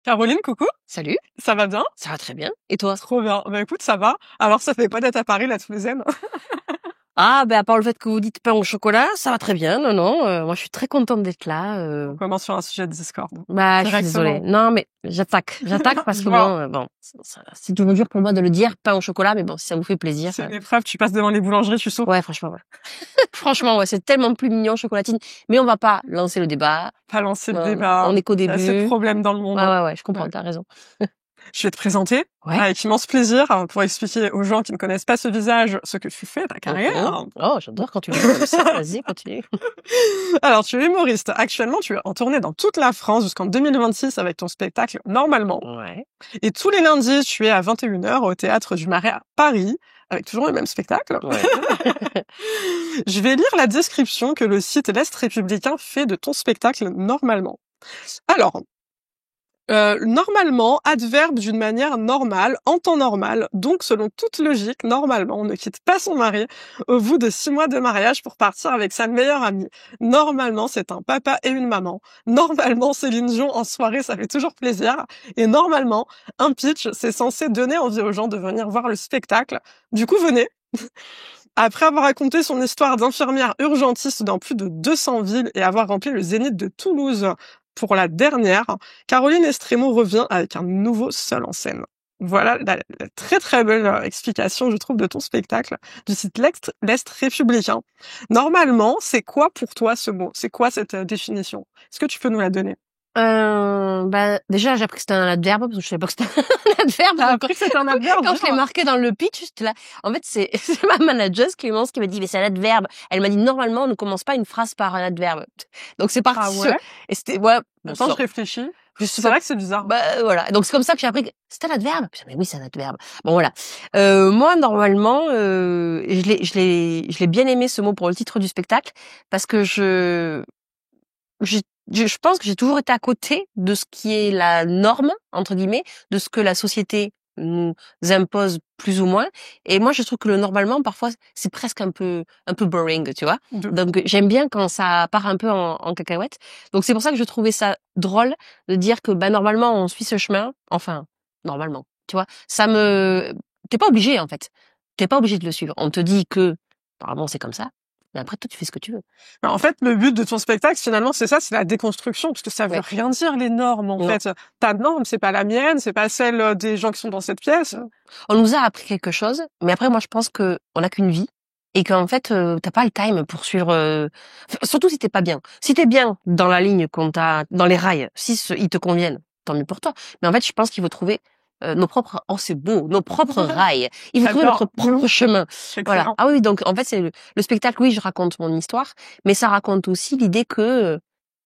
Caroline, coucou, Salut, ça va bien? ça va très bien. Et toi? Trop bien. Bah écoute, ça va. Alors ça fait quoi d'être à Paris, là, tous les aimes? Ah, à part le fait que vous dites pain au chocolat, ça va très bien. Non, moi je suis très contente d'être là. On commence sur un sujet de Discord. Je suis désolée. Directement. Non, mais j'attaque parce Je que vois. c'est toujours dur pour moi de le dire, pain au chocolat, mais bon, si ça vous fait plaisir. C'est une épreuve, tu passes devant les boulangeries, tu sautes. Ouais, franchement, ouais. Franchement, ouais, c'est tellement plus mignon, chocolatine. Mais on va pas lancer le débat. Pas lancer le débat. On est qu'au Il y a assez de début. problèmes dans le monde. Ouais, je comprends, Ouais. t'as raison. Je vais te présenter Ouais. avec immense plaisir pour expliquer aux gens qui ne connaissent pas ce visage ce que tu fais, ta carrière. Oh, j'adore quand tu le dis comme ça. Vas-y, continue. Alors, tu es humoriste. Actuellement, tu es en tournée dans toute la France jusqu'en 2026 avec ton spectacle Normalement. Ouais. Et tous les lundis, tu es à 21h au Théâtre du Marais à Paris, avec toujours le même spectacle. Ouais. Je vais lire la description que le site L'Est Républicain fait de ton spectacle Normalement. Alors, normalement, adverbe d'une manière normale, en temps normal, donc selon toute logique, normalement, on ne quitte pas son mari au bout de 6 mois de mariage pour partir avec sa meilleure amie. Normalement, c'est un papa et une maman. Normalement, Céline Dion en soirée, ça fait toujours plaisir. Et normalement, un pitch, c'est censé donner envie aux gens de venir voir le spectacle. Du coup, venez. Après avoir raconté son histoire d'infirmière urgentiste dans plus de 200 villes et avoir rempli le Zénith de Toulouse pour la dernière, Caroline Estremo revient avec un nouveau seul en scène. Voilà la très très belle explication, je trouve, de ton spectacle du site L'Est Républicain. Normalement, c'est quoi pour toi ce mot? C'est quoi cette définition? Est-ce que tu peux nous la donner? Déjà, j'ai appris que c'était un adverbe, parce que je savais pas que c'était un adverbe. T'as appris que c'était un adverbe? Quand je l'ai marqué dans le pitch, j'étais là. En fait, c'est ma manageuse, Clémence, qui m'a dit, mais c'est un adverbe. Elle m'a dit, normalement, on ne commence pas une phrase par un adverbe. Donc, c'est parti. Ah ouais? Et c'était, ouais. Attends, je réfléchis. Je sais C'est pas. vrai que c'est bizarre. Voilà. Donc, c'est comme ça que j'ai appris que c'était un adverbe. Je dis, mais oui, c'est un adverbe. Bon, voilà. Moi, normalement, je l'ai bien aimé, ce mot, pour le titre du spectacle, parce que je pense que j'ai toujours été à côté de ce qui est la norme, entre guillemets, de ce que la société nous impose plus ou moins. Et moi, je trouve que le normalement, parfois, c'est presque un peu boring, tu vois. Donc, j'aime bien quand ça part un peu en cacahuète. Donc, c'est pour ça que je trouvais ça drôle de dire que, normalement, on suit ce chemin. Enfin, normalement, tu vois. T'es pas obligé, en fait. T'es pas obligé de le suivre. On te dit que, apparemment, c'est comme ça. Mais après, toi, tu fais ce que tu veux. En fait, le but de ton spectacle, finalement, c'est ça, c'est la déconstruction, parce que ça veut rien dire, les normes, en fait. Ta norme, c'est pas la mienne, c'est pas celle des gens qui sont dans cette pièce. On nous a appris quelque chose, mais après, moi, je pense que on n'a qu'une vie. Et qu'en fait, t'as pas le time pour suivre, surtout si t'es pas bien. Si t'es bien dans la ligne dans les rails, si ils te conviennent, tant mieux pour toi. Mais en fait, je pense qu'il faut trouver nos propres, c'est beau, nos propres rails. Il faut trouver notre propre chemin. Voilà. Ah oui, donc en fait, c'est le spectacle. Oui, je raconte mon histoire, mais ça raconte aussi l'idée que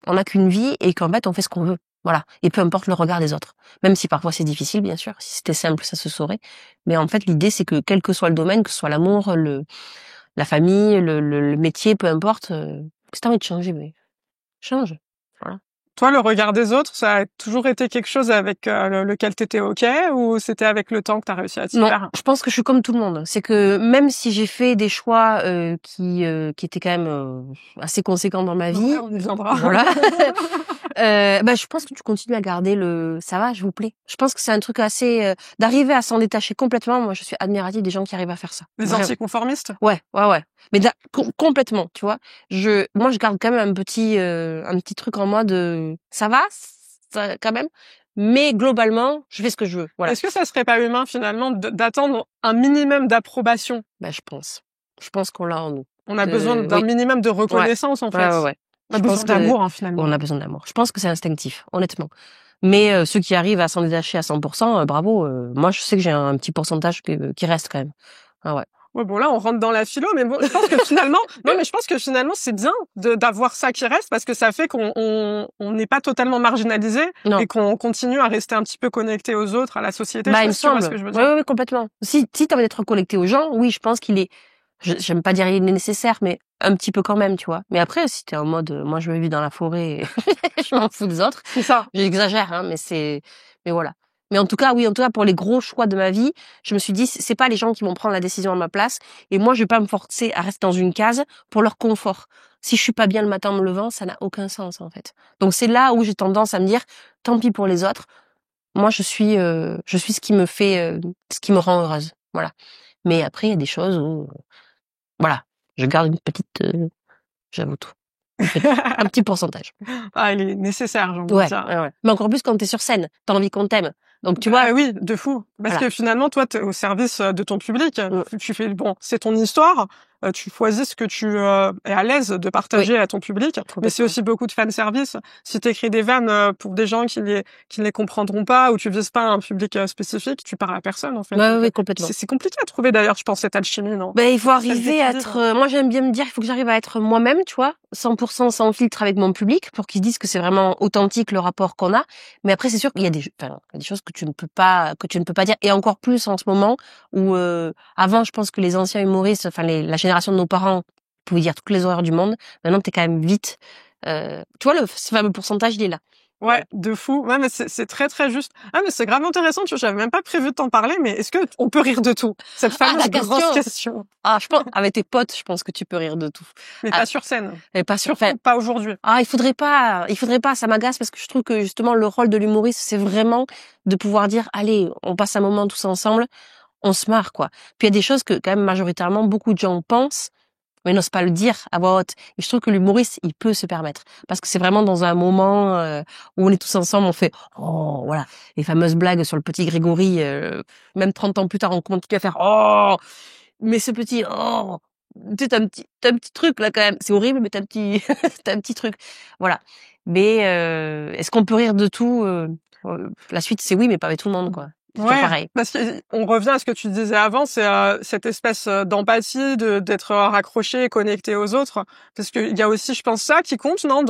on n'a qu'une vie et qu'en fait, on fait ce qu'on veut. Voilà. Et peu importe le regard des autres. Même si parfois c'est difficile, bien sûr. Si c'était simple, ça se saurait. Mais en fait, l'idée, c'est que quel que soit le domaine, que ce soit l'amour, la famille, le métier, peu importe, si t'as envie de changer, mais change. Voilà. Toi, le regard des autres, ça a toujours été quelque chose avec lequel t'étais OK, ou c'était avec le temps que t'as réussi à t'y faire? Non, je pense que je suis comme tout le monde. C'est que même si j'ai fait des choix qui étaient quand même assez conséquents dans ma vie, on y viendra. Voilà. Je pense que tu continues à garder ça va, je vous plais. Je pense que c'est un truc assez d'arriver à s'en détacher complètement. Moi, je suis admirative des gens qui arrivent à faire ça. Les anticonformistes? Ouais. Mais complètement, tu vois. Moi, je garde quand même un petit truc en moi de ça va, ça, quand même. Mais globalement, je fais ce que je veux. Voilà. Est-ce que ça serait pas humain finalement d'attendre un minimum d'approbation? Je pense. Je pense qu'on l'a en nous. On a besoin d'un minimum de reconnaissance en fait. Ouais. On a besoin d'amour finalement. On a besoin d'amour. Je pense que c'est instinctif, honnêtement. Mais ceux qui arrivent à s'en détacher à 100%, bravo. Moi, je sais que j'ai un petit pourcentage qui reste quand même. Ah ouais. Ouais, bon là on rentre dans la philo, mais bon, je pense que finalement c'est bien d'avoir ça qui reste, parce que ça fait qu'on n'est pas totalement marginalisé et qu'on continue à rester un petit peu connecté aux autres, à la société. Il me semble. Ce que je veux dire. Oui, complètement. Si t'as envie d'être connecté aux gens, oui, je pense qu'il est. J'aime pas dire il est nécessaire, mais un petit peu quand même, tu vois. Mais après, si t'es en mode, moi je me vis dans la forêt, je m'en fous des autres. C'est ça. J'exagère, hein, mais voilà. Mais en tout cas, pour les gros choix de ma vie, je me suis dit, c'est pas les gens qui vont prendre la décision à ma place. Et moi, je vais pas me forcer à rester dans une case pour leur confort. Si je suis pas bien le matin en me levant, ça n'a aucun sens, en fait. Donc c'est là où j'ai tendance à me dire, tant pis pour les autres. moi je suis ce qui me fait, ce qui me rend heureuse. Voilà. Mais après, il y a des choses où, voilà, je garde une petite, j'avoue tout. Un petit pourcentage. Ah, il est nécessaire, j'ai envie de Ouais, dire. ouais, ouais. Mais encore plus quand t'es sur scène, t'as envie qu'on t'aime. Donc tu vois. Ah oui, de fou. Parce Voilà. que finalement, toi, t'es au service de ton public. Mm. Tu fais, bon, c'est ton histoire. Tu choisis ce que tu es à l'aise de partager à ton public. Mais c'est Complètement. aussi beaucoup de fan service. Si t'écris des vannes pour des gens qui ne les comprendront pas ou tu vises pas un public spécifique, tu parles à personne, en fait. Ouais, Donc, ouais, complètement. c'est compliqué à trouver, d'ailleurs, je pense, cette alchimie, non? Ben, il faut Cet arriver à équilibre. être, moi j'aime bien me dire, il faut que j'arrive à être moi-même, tu vois, 100% sans filtre avec mon public pour qu'ils disent que c'est vraiment authentique le rapport qu'on a. Mais après, c'est sûr qu'il y a il y a des choses que tu ne peux pas dire. Et encore plus en ce moment où, avant, je pense que les anciens humoristes, enfin, la génération de nos parents pouvaient dire toutes les horreurs du monde. Maintenant, t'es quand même vite, tu vois, ce fameux pourcentage, il est là. Ouais, de fou. Ouais, mais c'est très très juste. Ah, mais c'est grave intéressant. Tu vois, j'avais même pas prévu de t'en parler, mais est-ce que on peut rire de tout? Cette fameuse la grosse question. question. Ah, je pense, avec tes potes, je pense que tu peux rire de tout. Mais pas sur scène. Et pas sur, Surtout pas aujourd'hui. il faudrait pas, ça m'agace parce que je trouve que justement le rôle de l'humoriste, c'est vraiment de pouvoir dire, allez, on passe un moment tous ensemble, on se marre, quoi. Puis il y a des choses que quand même majoritairement beaucoup de gens pensent, mais n'osent pas le dire à voix haute. Et je trouve que l'humoriste, il peut se permettre. Parce que c'est vraiment dans un moment où on est tous ensemble, on fait, oh, voilà, les fameuses blagues sur le petit Grégory, même 30 ans plus tard, on continue à faire, oh, mais ce petit, oh, tu sais, t'as un petit truc là quand même. C'est horrible, mais t'as un petit, t'as un petit truc. Voilà. Mais est-ce qu'on peut rire de tout La suite, c'est oui, mais pas avec tout le monde, quoi. C'est toujours Ouais, pareil. parce que on revient à ce que tu disais avant, c'est cette espèce d'empathie, d'être raccroché et connecté aux autres. Parce qu'il y a aussi, je pense, ça qui compte, non,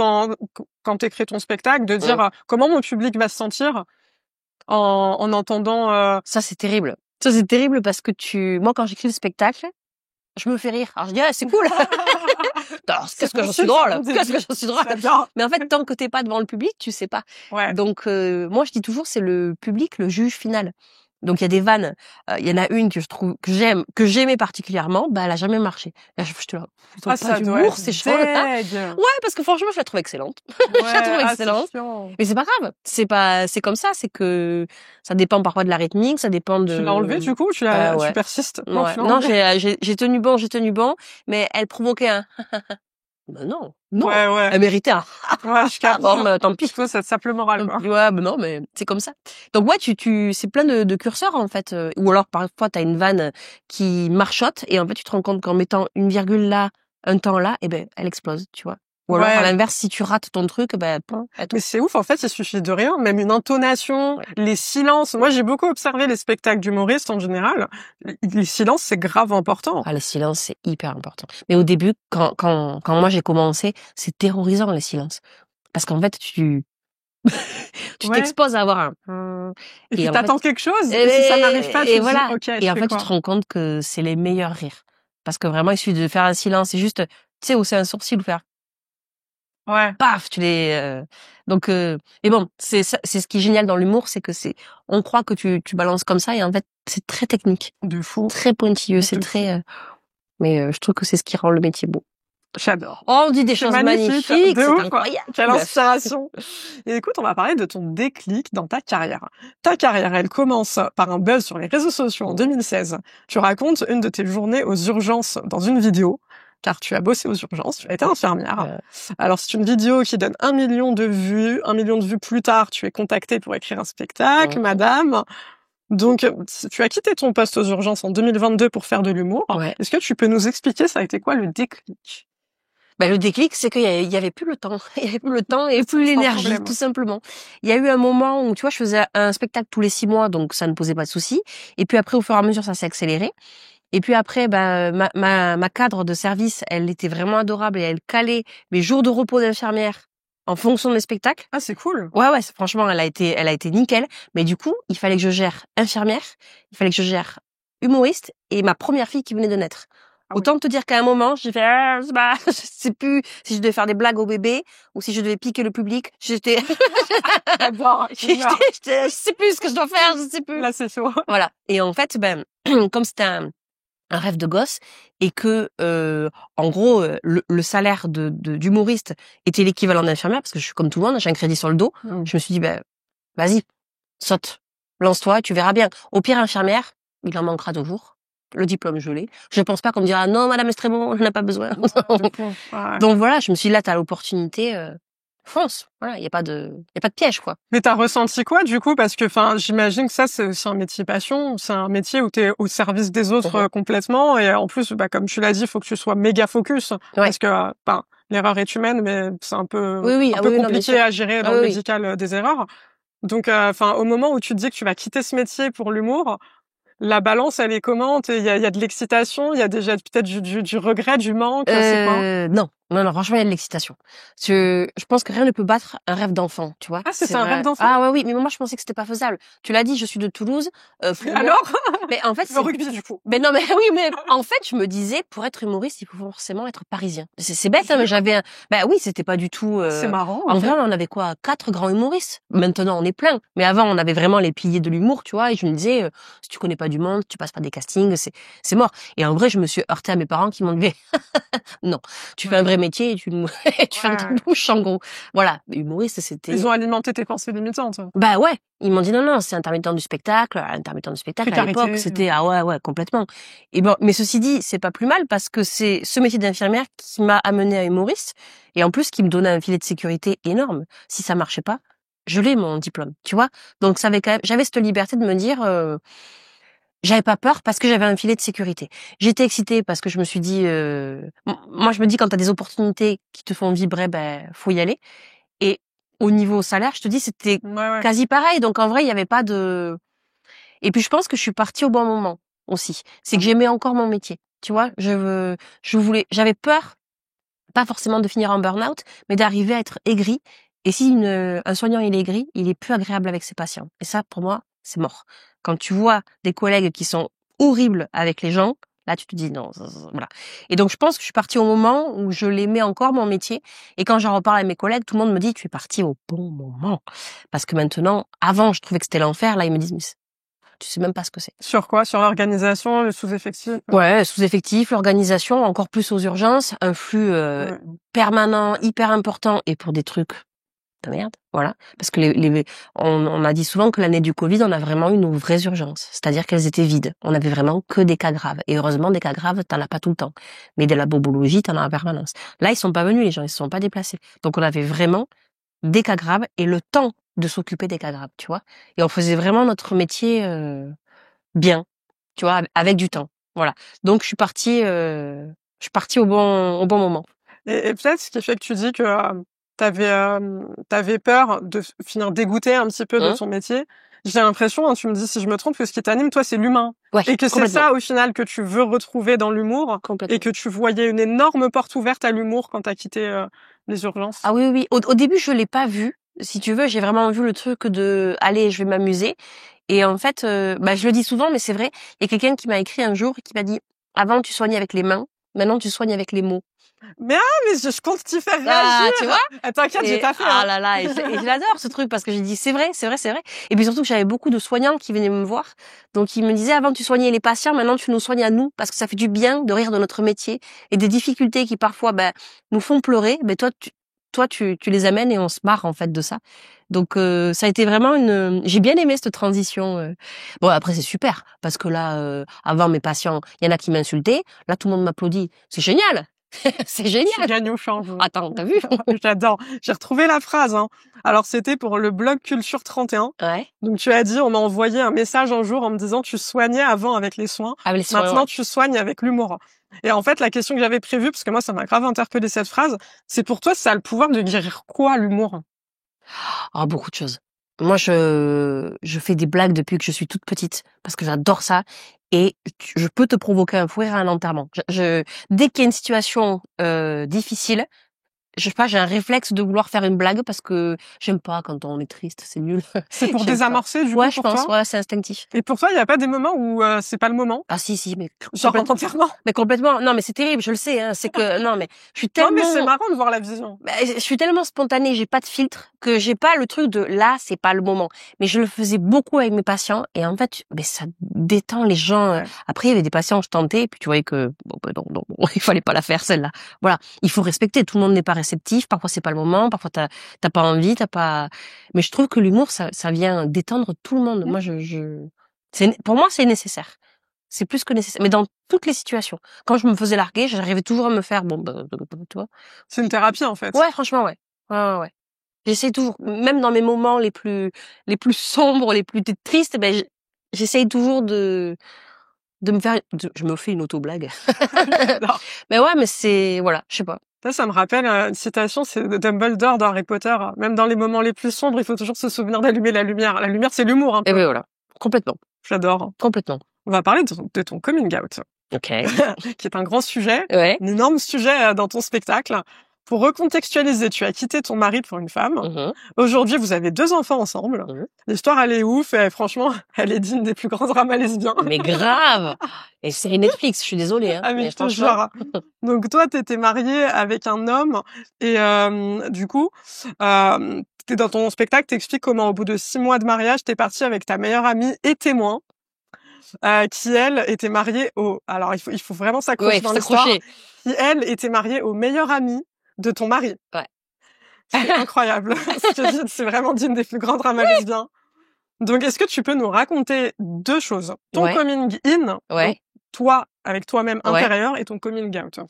quand t'écris ton spectacle, de dire comment mon public va se sentir en entendant. Ça, c'est terrible. Ça, c'est terrible parce que moi, quand j'écris le spectacle, je me fais rire. Alors je dis, ah, c'est cool. Qu'est-ce que j'en suis drôle. Qu'est-ce que j'en suis drôle. Mais en fait, tant que t'es pas devant le public, tu sais pas. Ouais. Donc, moi, je dis toujours, c'est le public, le juge final. Donc, il y a des vannes. Il y en a une que je trouve, que j'aimais particulièrement. Bah, elle a jamais marché. Là, je te la, Ça doit être c'est chaud. deg. Ouais, parce que franchement, je la trouve excellente. Ouais, Je la trouve excellente. Mais c'est pas grave. C'est comme ça. C'est que ça dépend parfois de la rythmique, ça dépend de. Tu l'as enlevé du coup ou tu persistes? Non, tu l'as non, enlevé. j'ai tenu bon, mais elle provoquait un. Ben non, Ouais. elle méritait un. Ouais, je capte. Bon, tant pis. Toi, ça te sape le moral, quoi. Ouais, ben non, mais c'est comme ça. Donc ouais, c'est plein de curseurs en fait. Ou alors parfois t'as une vanne qui marchotte et en fait tu te rends compte qu'en mettant une virgule là, un temps là, et ben elle explose, tu vois. Ou alors à l'inverse, si tu rates ton truc, ben. Mais c'est ouf, en fait, il suffit de rien, même une intonation, les silences. Moi, j'ai beaucoup observé les spectacles d'humoristes en général. Les silences, c'est grave important. Ah, les silences, c'est hyper important. Mais au début, quand moi j'ai commencé, c'est terrorisant les silences, parce qu'en fait tu t'exposes à avoir un. Et puis t'attends quelque chose, et si ça n'arrive pas, tu te voilà. dis, ok, et en fait, tu te rends compte que c'est les meilleurs rires, parce que vraiment, il suffit de faire un silence, c'est juste, tu sais, hausser un sourcil ou faire. Ouais. Paf, donc et bon, c'est ce qui est génial dans l'humour, c'est que on croit que tu balances comme ça et en fait, c'est très technique. De fou. Très pointilleux, c'est très mais je trouve que c'est ce qui rend le métier beau. J'adore. Oh, on dit des choses magnifiques, c'est incroyable. Quelle inspiration. Et écoute, on va parler de ton déclic dans ta carrière. Ta carrière, elle commence par un buzz sur les réseaux sociaux en 2016. Tu racontes une de tes journées aux urgences dans une vidéo, car tu as bossé aux urgences, tu as été infirmière. Alors, c'est une vidéo qui donne 1 million de vues. 1 million de vues plus tard, tu es contactée pour écrire un spectacle, madame. Donc, tu as quitté ton poste aux urgences en 2022 pour faire de l'humour. Est-ce que tu peux nous expliquer, ça a été quoi le déclic? Le déclic, c'est qu'il y avait plus le temps. Il y avait plus le temps et plus l'énergie, tout simplement. Il y a eu un moment où, tu vois, je faisais un spectacle tous les 6 mois, donc ça ne posait pas de souci. Et puis après, au fur et à mesure, ça s'est accéléré. Et puis après, ma cadre de service, elle était vraiment adorable et elle calait mes jours de repos d'infirmière en fonction de mes spectacles. Ah, c'est cool. Ouais, franchement, elle a été nickel. Mais du coup, il fallait que je gère infirmière, il fallait que je gère humoriste et ma première fille qui venait de naître. Autant te dire qu'à un moment, j'ai fait, je sais plus si je devais faire des blagues au bébé ou si je devais piquer le public. Je sais plus ce que je dois faire, je sais plus. Là, c'est chaud. Voilà. Et en fait, comme c'était un rêve de gosse et que, en gros, le salaire d'humoriste était l'équivalent d'infirmière parce que je suis comme tout le monde, j'ai un crédit sur le dos. Je me suis dit, vas-y, saute. lance-toi, tu verras bien. Au pire, infirmière, il en manquera toujours. Le diplôme, je l'ai. Je pense pas qu'on me dira non, madame Estremont, on n'en a pas besoin. Ouais. Donc voilà, je me suis dit là, t'as l'opportunité, fonce. Voilà, y a pas de piège, quoi. Mais t'as ressenti quoi du coup? Parce que, enfin, j'imagine que ça, c'est aussi un métier passion. C'est un métier où t'es au service des autres complètement. Et en plus, bah, comme tu l'as dit, il faut que tu sois méga focus. Ouais. Parce que, ben, l'erreur est humaine, mais c'est un peu, Oui, un peu non, bien compliqué sûr. à gérer dans le médical, des erreurs. Donc, enfin, au moment où tu te dis que tu vas quitter ce métier pour l'humour, la balance, elle est comment? Il y a de l'excitation, il y a déjà peut-être du regret, du manque, c'est quoi? Non, franchement, il y a de l'excitation. Je pense que rien ne peut battre un rêve d'enfant, tu vois. Ah, C'est c'était un rêve vrai. d'enfant? Ah ouais, oui, mais moi je pensais que c'était pas faisable. Tu l'as dit, je suis de Toulouse. Pour moi, Alors? mais en fait, Le rugby, du coup. mais non, mais oui, mais en fait, je me disais, pour être humoriste, il faut forcément être parisien. C'est bête, hein, mais bah oui, c'était pas du tout. C'est marrant. En vrai, on avait quoi, 4 grands humoristes. Maintenant, on est plein. Mais avant, on avait vraiment les piliers de l'humour, tu vois. Et je me disais, si tu connais pas du monde, tu passes pas des castings, c'est mort. Et en vrai, je me suis heurtée à mes parents qui m'ont dit, non, tu fais un vrai métier et tu tu fermes ta bouche, en gros. Voilà, humoriste, c'était. Ils ont alimenté tes pensées limitantes. Bah ouais, ils m'ont dit non, c'est intermittent du spectacle. Intermittent du spectacle, à Précarité. l'époque, c'était ah ouais, complètement. Et bon, mais ceci dit, c'est pas plus mal parce que c'est ce métier d'infirmière qui m'a amené à humoriste et en plus qui me donnait un filet de sécurité énorme. Si ça marchait pas, je l'ai mon diplôme, tu vois. Donc ça avait quand même, j'avais cette liberté de me dire, j'avais pas peur parce que j'avais un filet de sécurité. J'étais excitée parce que je me suis dit, moi je me dis quand t'as des opportunités qui te font vibrer, ben faut y aller. Et au niveau salaire, je te dis, c'était Ouais. quasi pareil. Donc en vrai, il y avait pas de. Et puis je pense que je suis partie au bon moment aussi. C'est que j'aimais encore mon métier. Tu vois, j'avais peur, pas forcément de finir en burn-out, mais d'arriver à être aigri. Et si un soignant il est aigri, il est plus agréable avec ses patients. Et ça, pour moi, c'est mort. Quand tu vois des collègues qui sont horribles avec les gens, là, tu te dis non, voilà. Et donc, je pense que je suis partie au moment où je l'aimais encore, mon métier. Et quand j'en reparle à mes collègues, tout le monde me dit, tu es partie au bon moment. Parce que maintenant, avant, je trouvais que c'était l'enfer. Là, ils me disent, mais tu sais même pas ce que c'est. Sur quoi? Sur l'organisation, le sous-effectif? Ouais, sous-effectif, l'organisation, encore plus aux urgences, un flux permanent, hyper important, et pour des trucs de merde, voilà. Parce que on a dit souvent que l'année du Covid, on a vraiment eu nos vraies urgences. C'est-à-dire qu'elles étaient vides. On avait vraiment que des cas graves. Et heureusement, des cas graves, t'en as pas tout le temps. Mais de la bobologie, t'en as en permanence. Là, ils sont pas venus, les gens, ils se sont pas déplacés. Donc, on avait vraiment des cas graves et le temps de s'occuper des cas graves, tu vois. Et on faisait vraiment notre métier, bien, tu vois, avec du temps. Voilà. Donc, je suis partie au bon moment. Et peut-être ce qui fait que tu dis que t'avais peur de finir dégoûté un petit peu de ton métier. J'ai l'impression, hein, tu me dis si je me trompe, que ce qui t'anime, toi, c'est l'humain. Ouais, Et que c'est ça, au final, que tu veux retrouver dans l'humour. Et que tu voyais une énorme porte ouverte à l'humour quand t'as quitté les urgences. Ah oui. Au début, je l'ai pas vu. Si tu veux, j'ai vraiment vu le truc de allez, je vais m'amuser. Et en fait, je le dis souvent, mais c'est vrai. Il y a quelqu'un qui m'a écrit un jour et qui m'a dit avant tu soignais avec les mains, maintenant tu soignes avec les mots. Mais je compte t'y faire réagir. Ah, tu vois? T'inquiète, j'ai pas fait. Ah là là, et je l'adore ce truc parce que j'ai dit c'est vrai. Et puis surtout que j'avais beaucoup de soignants qui venaient me voir. Donc ils me disaient avant tu soignais les patients, maintenant tu nous soignes à nous parce que ça fait du bien de rire de notre métier et des difficultés qui parfois nous font pleurer. Toi tu les amènes et on se marre en fait de ça. Donc ça a été vraiment j'ai bien aimé cette transition. Bon après c'est super parce que là avant mes patients, il y en a qui m'insultaient, là tout le monde m'applaudit. C'est génial. C'est génial. Tu gagnes au change. Attends, t'as vu? J'adore. J'ai retrouvé la phrase, hein. Alors, c'était pour le blog Culture 31. Ouais. Donc, tu as dit, on m'a envoyé un message un jour en me disant, tu soignais avant avec les soins. Avec les soins, Maintenant, ouais. tu soignes avec l'humour. Et en fait, la question que j'avais prévue, parce que moi, ça m'a grave interpellé cette phrase, c'est pour toi, ça a le pouvoir de guérir quoi, l'humour? Ah, beaucoup de choses. Moi, je fais des blagues depuis que je suis toute petite parce que j'adore ça et je peux te provoquer un fou rire à un enterrement. Dès qu'il y a une situation difficile, je sais pas, j'ai un réflexe de vouloir faire une blague parce que j'aime pas quand on est triste, c'est nul. C'est pour J'aime désamorcer, du coup, Ouais, je pour pense, toi? ouais, c'est instinctif. Et pour toi, il n'y a pas des moments où c'est pas le moment? Ah si, mais Genre en enterrement? mais complètement. Non, mais c'est terrible, je le sais. Hein. C'est que non, mais je suis Non, mais c'est tellement, marrant de voir la vision. je suis tellement spontanée, j'ai pas de filtre que j'ai pas le truc de là, c'est pas le moment. Mais je le faisais beaucoup avec mes patients et en fait, ça détend les gens. Ouais. Après, il y avait des patients, je tentais, et puis tu voyais que non, il fallait pas la faire celle-là. Voilà, il faut respecter. Tout le monde n'est pas réceptif, parfois c'est pas le moment, parfois t'as pas envie, mais je trouve que l'humour, ça vient détendre tout le monde. Moi, pour moi, c'est nécessaire. C'est plus que nécessaire. Mais dans toutes les situations. Quand je me faisais larguer, j'arrivais toujours à me faire, tu vois. C'est une thérapie, en fait. Ouais, franchement, ouais. Ouais. J'essaie toujours, même dans mes moments les plus sombres, les plus tristes, j'essaye toujours de me faire, je me fais une auto-blague. Mais ouais, mais voilà, je sais pas. Ça me rappelle une citation, c'est de Dumbledore dans Harry Potter. Même dans les moments les plus sombres, il faut toujours se souvenir d'allumer la lumière. La lumière, c'est l'humour, un peu. Et ben voilà. Complètement. J'adore. Complètement. On va parler de ton coming out. Ok. Qui est un grand sujet. Ouais. Un énorme sujet dans ton spectacle. Pour recontextualiser, tu as quitté ton mari pour une femme. Aujourd'hui, vous avez 2 enfants ensemble. L'histoire, elle est ouf et franchement, elle est digne des plus grands dramas lesbiens. Mais grave. Et c'est Netflix, je suis désolée. Hein. Ah mais je te jure. Donc toi, t'étais mariée avec un homme et du coup, t'es dans ton spectacle, t'expliques comment au bout de 6 mois de mariage, t'es partie avec ta meilleure amie et témoin, qui elle était mariée au. Alors il faut vraiment s'accrocher dans l'histoire. Qui elle était mariée au meilleur ami de ton mari. Ouais. C'est incroyable. C'est vraiment digne des plus grands dramas lesbiens. Donc, est-ce que tu peux nous raconter 2 choses? Ton coming in, donc, toi, avec toi-même intérieur, et ton coming out.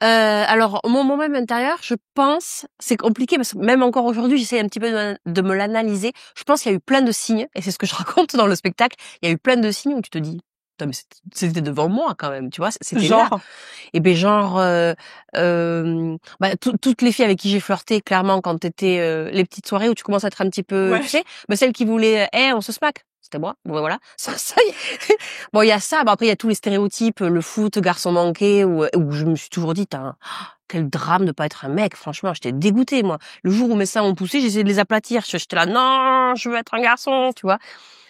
Alors, mon moi-même intérieur, je pense, c'est compliqué parce que même encore aujourd'hui, j'essaie un petit peu de me l'analyser. Je pense qu'il y a eu plein de signes, et c'est ce que je raconte dans le spectacle. Il y a eu plein de signes où tu te dis, mais c'était devant moi quand même, tu vois, c'était là. Et ben genre, toutes les filles avec qui j'ai flirté, clairement, quand t'étais les petites soirées où tu commences à être un petit peu, tu sais, celle qui voulait, on se smack. C'était moi. Bon, voilà. Ça bon, il y a ça. Bon, après, il y a tous les stéréotypes, le foot, garçon manqué, où je me suis toujours dit, quel drame de pas être un mec. Franchement, j'étais dégoûtée, moi. Le jour où mes seins ont poussé, j'essayais de les aplatir. J'étais là, non, je veux être un garçon, tu vois.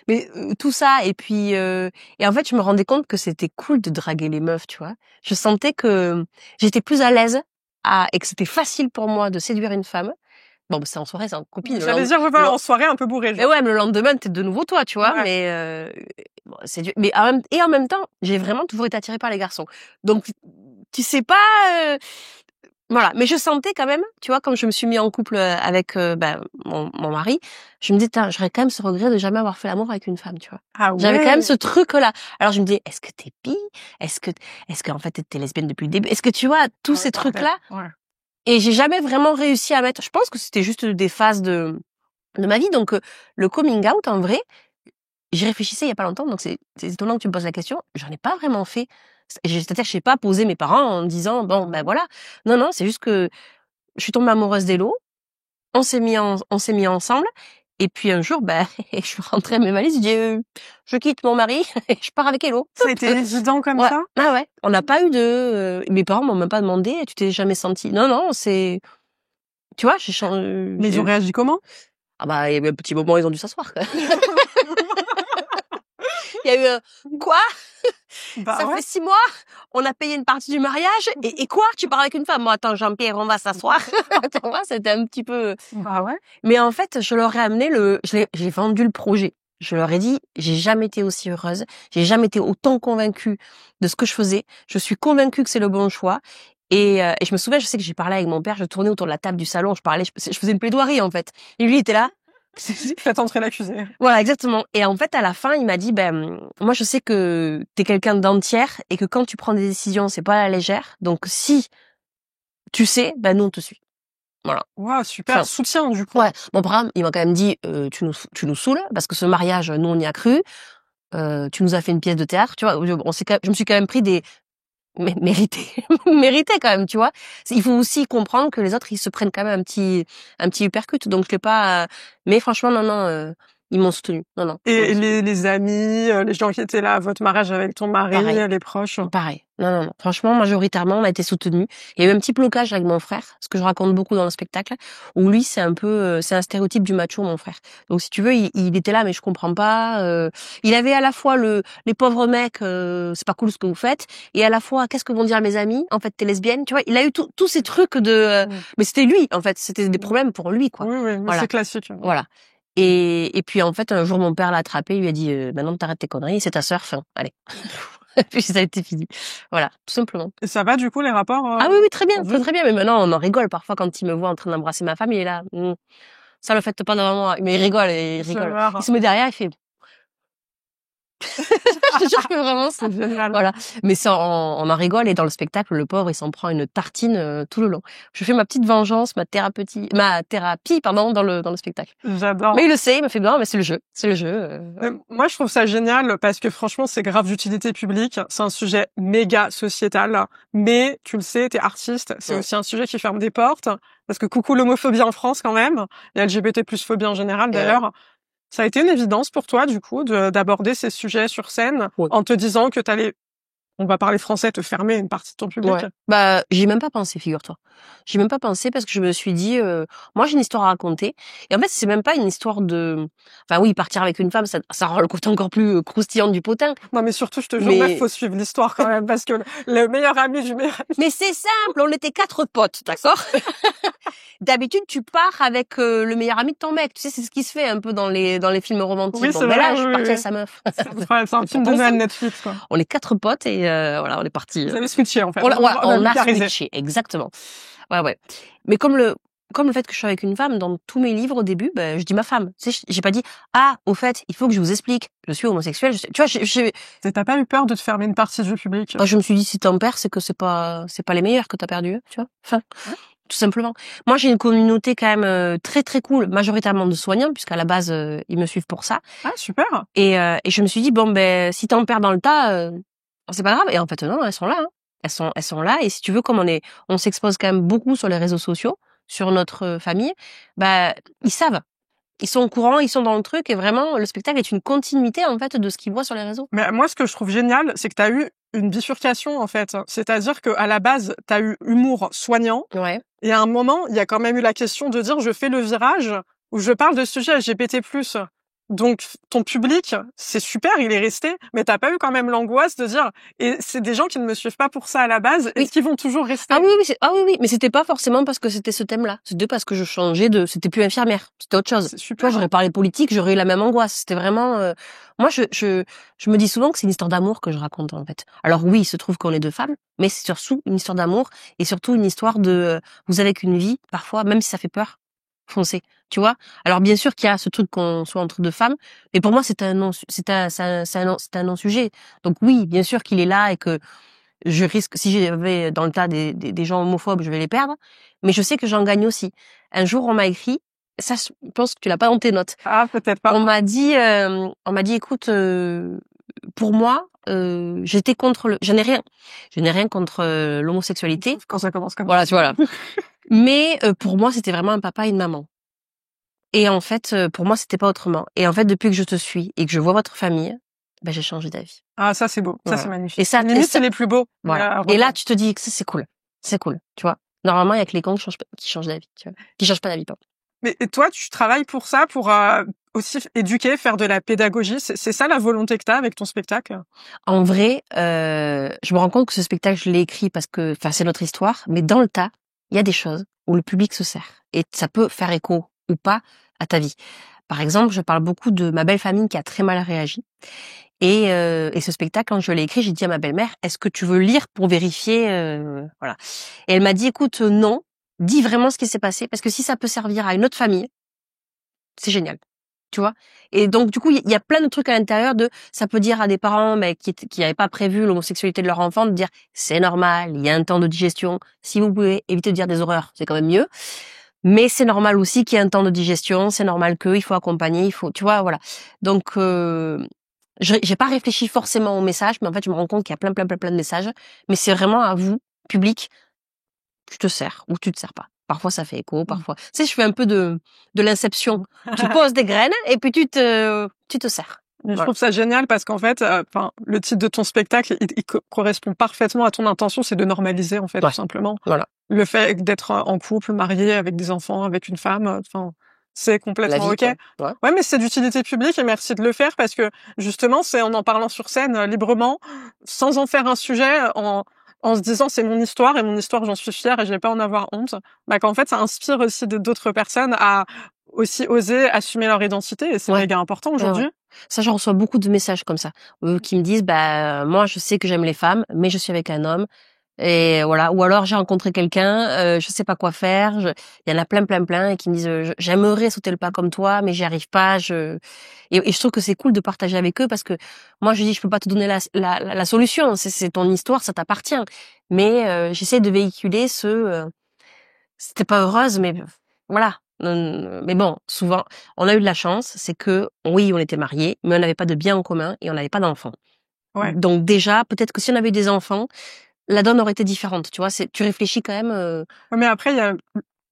Mais tout ça, et puis et en fait, je me rendais compte que c'était cool de draguer les meufs, tu vois. Je sentais que j'étais plus à l'aise et que c'était facile pour moi de séduire une femme. Bon, c'est en soirée, c'est en copine. J'allais dire, en soirée un peu bourrée. Mais ouais, mais le lendemain, t'es de nouveau toi, tu vois. Ouais. Mais mais en même temps, j'ai vraiment toujours été attirée par les garçons. Donc, tu sais pas. Voilà, mais je sentais quand même, tu vois, quand je me suis mis en couple avec mon mari, je me dis, j'aurais quand même ce regret de jamais avoir fait l'amour avec une femme, tu vois. Ah ouais. J'avais quand même ce truc-là. Alors je me dis, est-ce que t'es bi? Est-ce qu'en fait t'es lesbienne depuis le début? Est-ce que tu vois tous ces trucs-là? Ouais. Et j'ai jamais vraiment réussi à mettre. Je pense que c'était juste des phases de ma vie. Donc le coming out, en vrai, j'y réfléchissais il y a pas longtemps. Donc c'est étonnant que tu me poses la question. J'en ai pas vraiment fait. C'est-à-dire, je sais pas poser mes parents en disant bon ben voilà. Non, c'est juste que je suis tombée amoureuse d'Hello. On s'est mis ensemble. Et puis un jour, je suis rentrée à mes valises, je dis je quitte mon mari et je pars avec Hello. Ça a été évident comme ça? Ah ouais. On n'a pas eu mes parents m'ont même pas demandé, tu t'es jamais sentie. Non, c'est, tu vois, j'ai changé. Mais ils ont réagi comment? Ah il y a eu un petit moment, ils ont dû s'asseoir. Il y a eu quoi? Ça fait 6 mois, on a payé une partie du mariage, et quoi? Tu pars avec une femme? Bon, attends, Jean-Pierre, on va s'asseoir. Tu vois, c'était un petit peu. Bah ouais. Mais en fait, je leur ai amené j'ai vendu le projet. Je leur ai dit, j'ai jamais été aussi heureuse, j'ai jamais été autant convaincue de ce que je faisais. Je suis convaincue que c'est le bon choix. Et je me souviens, je sais que j'ai parlé avec mon père, je tournais autour de la table du salon, je faisais une plaidoirie, en fait. Et lui, il était là. Faites entrer l'accusé. Voilà, exactement. Et en fait, à la fin, il m'a dit, moi, je sais que t'es quelqu'un d'entière et que quand tu prends des décisions, c'est pas à la légère. Donc, si tu sais, nous, on te suit. Voilà. Waouh, super soutien, du coup. Ouais. Bon, par exemple, il m'a quand même dit, tu nous saoules parce que ce mariage, nous, on y a cru. Tu nous as fait une pièce de théâtre, tu vois. Je me suis quand même pris des mérité quand même, tu vois. Il faut aussi comprendre que les autres, ils se prennent quand même un petit uppercut. Donc je l'ai pas, mais franchement, non, ils m'ont soutenu. Non. Et les amis, les gens qui étaient là à votre mariage avec ton mari, les proches. Pareil. Non. Franchement, majoritairement, on a été soutenus. Il y a eu un petit blocage avec mon frère, ce que je raconte beaucoup dans le spectacle, où lui, c'est un peu, c'est un stéréotype du macho, mon frère. Donc si tu veux, il était là, mais je comprends pas. Il avait à la fois les pauvres mecs, c'est pas cool ce que vous faites, et à la fois, qu'est-ce que vont dire mes amis? En fait, t'es lesbienne, tu vois. Il a eu tous ces trucs mais c'était lui, en fait. C'était des problèmes pour lui, quoi. Oui, voilà. C'est classique. Voilà. Et puis en fait, un jour, mon père l'a attrapé, il lui a dit maintenant t'arrêtes tes conneries, c'est ta sœur, allez. Puis ça a été fini. Voilà, tout simplement. Et ça va, du coup, les rapports Ah oui, très bien, vous très bien. Mais maintenant, on en rigole parfois quand il me voit en train d'embrasser ma femme, il est là. Ça le faites pas devant moi. Mais il rigole, il Se rigole. marre. Il se met derrière, il fait. Je te jure que vraiment, C'est génial. voilà. Mais ça, on en rigole et dans le spectacle, le pauvre, il s'en prend une tartine tout le long. Je fais ma petite vengeance, ma thérapie, pardon, dans le spectacle. J'adore. Mais il le sait, il me fait non, mais c'est le jeu, c'est le jeu. Moi, je trouve ça génial parce que franchement, c'est grave d'utilité publique. C'est un sujet méga sociétal. Mais tu le sais, t'es artiste. C'est aussi un sujet qui ferme des portes. Parce que coucou l'homophobie en France quand même. Et LGBT plus phobie en général d'ailleurs. Ça a été une évidence pour toi, du coup, d'aborder ces sujets sur scène en te disant que t'allais, on va parler français, te fermer une partie de ton public. Ouais. Bah, j'y ai même pas pensé, figure-toi. J'y ai même pas pensé parce que je me suis dit, moi j'ai une histoire à raconter. Et en fait, c'est même pas une histoire de, enfin oui, partir avec une femme, ça rend le côté encore plus croustillant du potin. Non, mais surtout, je te jure, il faut suivre l'histoire quand même parce que le meilleur ami du meilleur ami. Mais c'est simple, on était 4 potes, d'accord? D'habitude, tu pars avec le meilleur ami de ton mec. Tu sais, c'est ce qui se fait un peu dans les films romantiques. Oui, bon, c'est ben vrai, là, je suis partie avec sa meuf. C'est un film de Noël Netflix, quoi. On est 4 potes et voilà, on est partis. Vous avez switché, en fait. On a switché, exactement. Ouais. Mais comme le fait que je suis avec une femme, dans tous mes livres au début, ben, je dis ma femme. Tu sais, j'ai pas dit, au fait, il faut que je vous explique, je suis homosexuelle. Tu vois, t'as pas eu peur de te fermer une partie du public? Je me suis dit, si t'en perds, c'est que c'est pas les meilleurs que t'as perdus, tu vois. Enfin, tout simplement. Moi, j'ai une communauté quand même très très cool, majoritairement de soignants, puisqu'à la base, ils me suivent pour ça. Ah, super. Et je me suis dit, bon, ben, si t'en perds dans le tas, c'est pas grave. Et en fait, non, elles sont là, hein. Elles sont là. Et si tu veux, comme on s'expose quand même beaucoup sur les réseaux sociaux, sur notre famille, bah, ils savent. Ils sont au courant, ils sont dans le truc. Et vraiment, le spectacle est une continuité, en fait, de ce qu'ils voient sur les réseaux. Mais moi, ce que je trouve génial, c'est que t'as eu une bifurcation, en fait. C'est-à-dire qu'à la base, t'as eu humour soignant. Ouais. Et à un moment, il y a quand même eu la question de dire, je fais le virage où je parle de sujets LGBT+. Donc, ton public, c'est super, il est resté, mais t'as pas eu quand même l'angoisse de dire, et c'est des gens qui ne me suivent pas pour ça à la base, est-ce qu'ils vont toujours rester? Oui, mais c'était pas forcément parce que c'était ce thème-là. C'était parce que je changeais c'était plus infirmière. C'était autre chose. Tu vois, j'aurais parlé politique, j'aurais eu la même angoisse. C'était vraiment, moi, je me dis souvent que c'est une histoire d'amour que je raconte, en fait. Alors oui, il se trouve qu'on est 2 femmes, mais c'est surtout une histoire d'amour et surtout une histoire de, vous avez qu'une vie, parfois, même si ça fait peur, foncez. Tu vois? Alors bien sûr qu'il y a ce truc qu'on soit entre 2 femmes, mais pour moi c'est un non-sujet. Donc oui, bien sûr qu'il est là et que je risque, si j'avais dans le tas des gens homophobes, je vais les perdre, mais je sais que j'en gagne aussi. Un jour on m'a écrit, ça je pense que tu l'as pas dans tes notes. Ah, peut-être pas. On m'a dit écoute, pour moi, j'étais contre je n'ai rien contre l'homosexualité. Quand ça commence comme voilà, tu vois là. Mais pour moi, c'était vraiment un papa et une maman. Et en fait, pour moi, c'était pas autrement. Et en fait, depuis que je te suis et que je vois votre famille, ben j'ai changé d'avis. Ah, ça c'est beau, ça c'est magnifique. Et ça, limite, c'est les plus beaux. Voilà. Et là, tu te dis que ça c'est cool, tu vois. Normalement, il y a que les cons qui changent d'avis, tu vois, qui changent pas d'avis, pardon. Mais et toi, tu travailles pour ça, pour aussi éduquer, faire de la pédagogie. C'est ça la volonté que t'as avec ton spectacle? En vrai, je me rends compte que ce spectacle, je l'ai écrit parce que, enfin, c'est notre histoire. Mais dans le tas, il y a des choses où le public se sert et ça peut faire écho ou pas à ta vie. Par exemple, je parle beaucoup de ma belle famille qui a très mal réagi. Et ce spectacle, quand je l'ai écrit, j'ai dit à ma belle-mère, est-ce que tu veux lire pour vérifier voilà. Et elle m'a dit, écoute, non, dis vraiment ce qui s'est passé, parce que si ça peut servir à une autre famille, c'est génial. Tu vois? Et donc, du coup, il y a plein de trucs à l'intérieur ça peut dire à des parents, mais qui n'avaient pas prévu l'homosexualité de leur enfant, de dire, c'est normal, il y a un temps de digestion. Si vous pouvez éviter de dire des horreurs, c'est quand même mieux. Mais c'est normal aussi qu'il y ait un temps de digestion, c'est normal il faut accompagner, tu vois, voilà. Donc, j'ai pas réfléchi forcément au message, mais en fait, je me rends compte qu'il y a plein de messages. Mais c'est vraiment à vous, public, tu te sers ou tu te sers pas. Parfois, ça fait écho, parfois. Tu sais, je fais un peu de l'inception. Tu poses des graines et puis tu te sers. Je trouve ça génial parce qu'en fait, le titre de ton spectacle, il correspond parfaitement à ton intention, c'est de normaliser, en fait, tout simplement. Voilà. Le fait d'être en couple, marié, avec des enfants, avec une femme, c'est complètement OK. Ouais, mais c'est d'utilité publique et merci de le faire parce que, justement, c'est en parlant sur scène librement, sans en faire un sujet, en se disant c'est mon histoire et mon histoire j'en suis fière et je vais pas en avoir honte, qu'en fait ça inspire aussi d'autres personnes à aussi oser assumer leur identité et c'est méga important aujourd'hui. Ça, j'en reçois beaucoup de messages comme ça, qui me disent, bah, moi, je sais que j'aime les femmes, mais je suis avec un homme. Et voilà. Ou alors, j'ai rencontré quelqu'un, je sais pas quoi faire. Il y en a plein, plein, plein, et qui me disent, j'aimerais sauter le pas comme toi, mais j'y arrive pas. Et je trouve que c'est cool de partager avec eux parce que moi, je dis, je peux pas te donner la solution. C'est ton histoire, ça t'appartient. Mais j'essaie de véhiculer c'était pas heureuse, mais voilà. Mais bon, souvent, on a eu de la chance, c'est que oui, on était mariés, mais on n'avait pas de biens en commun et on n'avait pas d'enfants. Ouais. Donc déjà, peut-être que si on avait eu des enfants, la donne aurait été différente. Tu vois, tu réfléchis quand même. Ouais, mais après, il y a,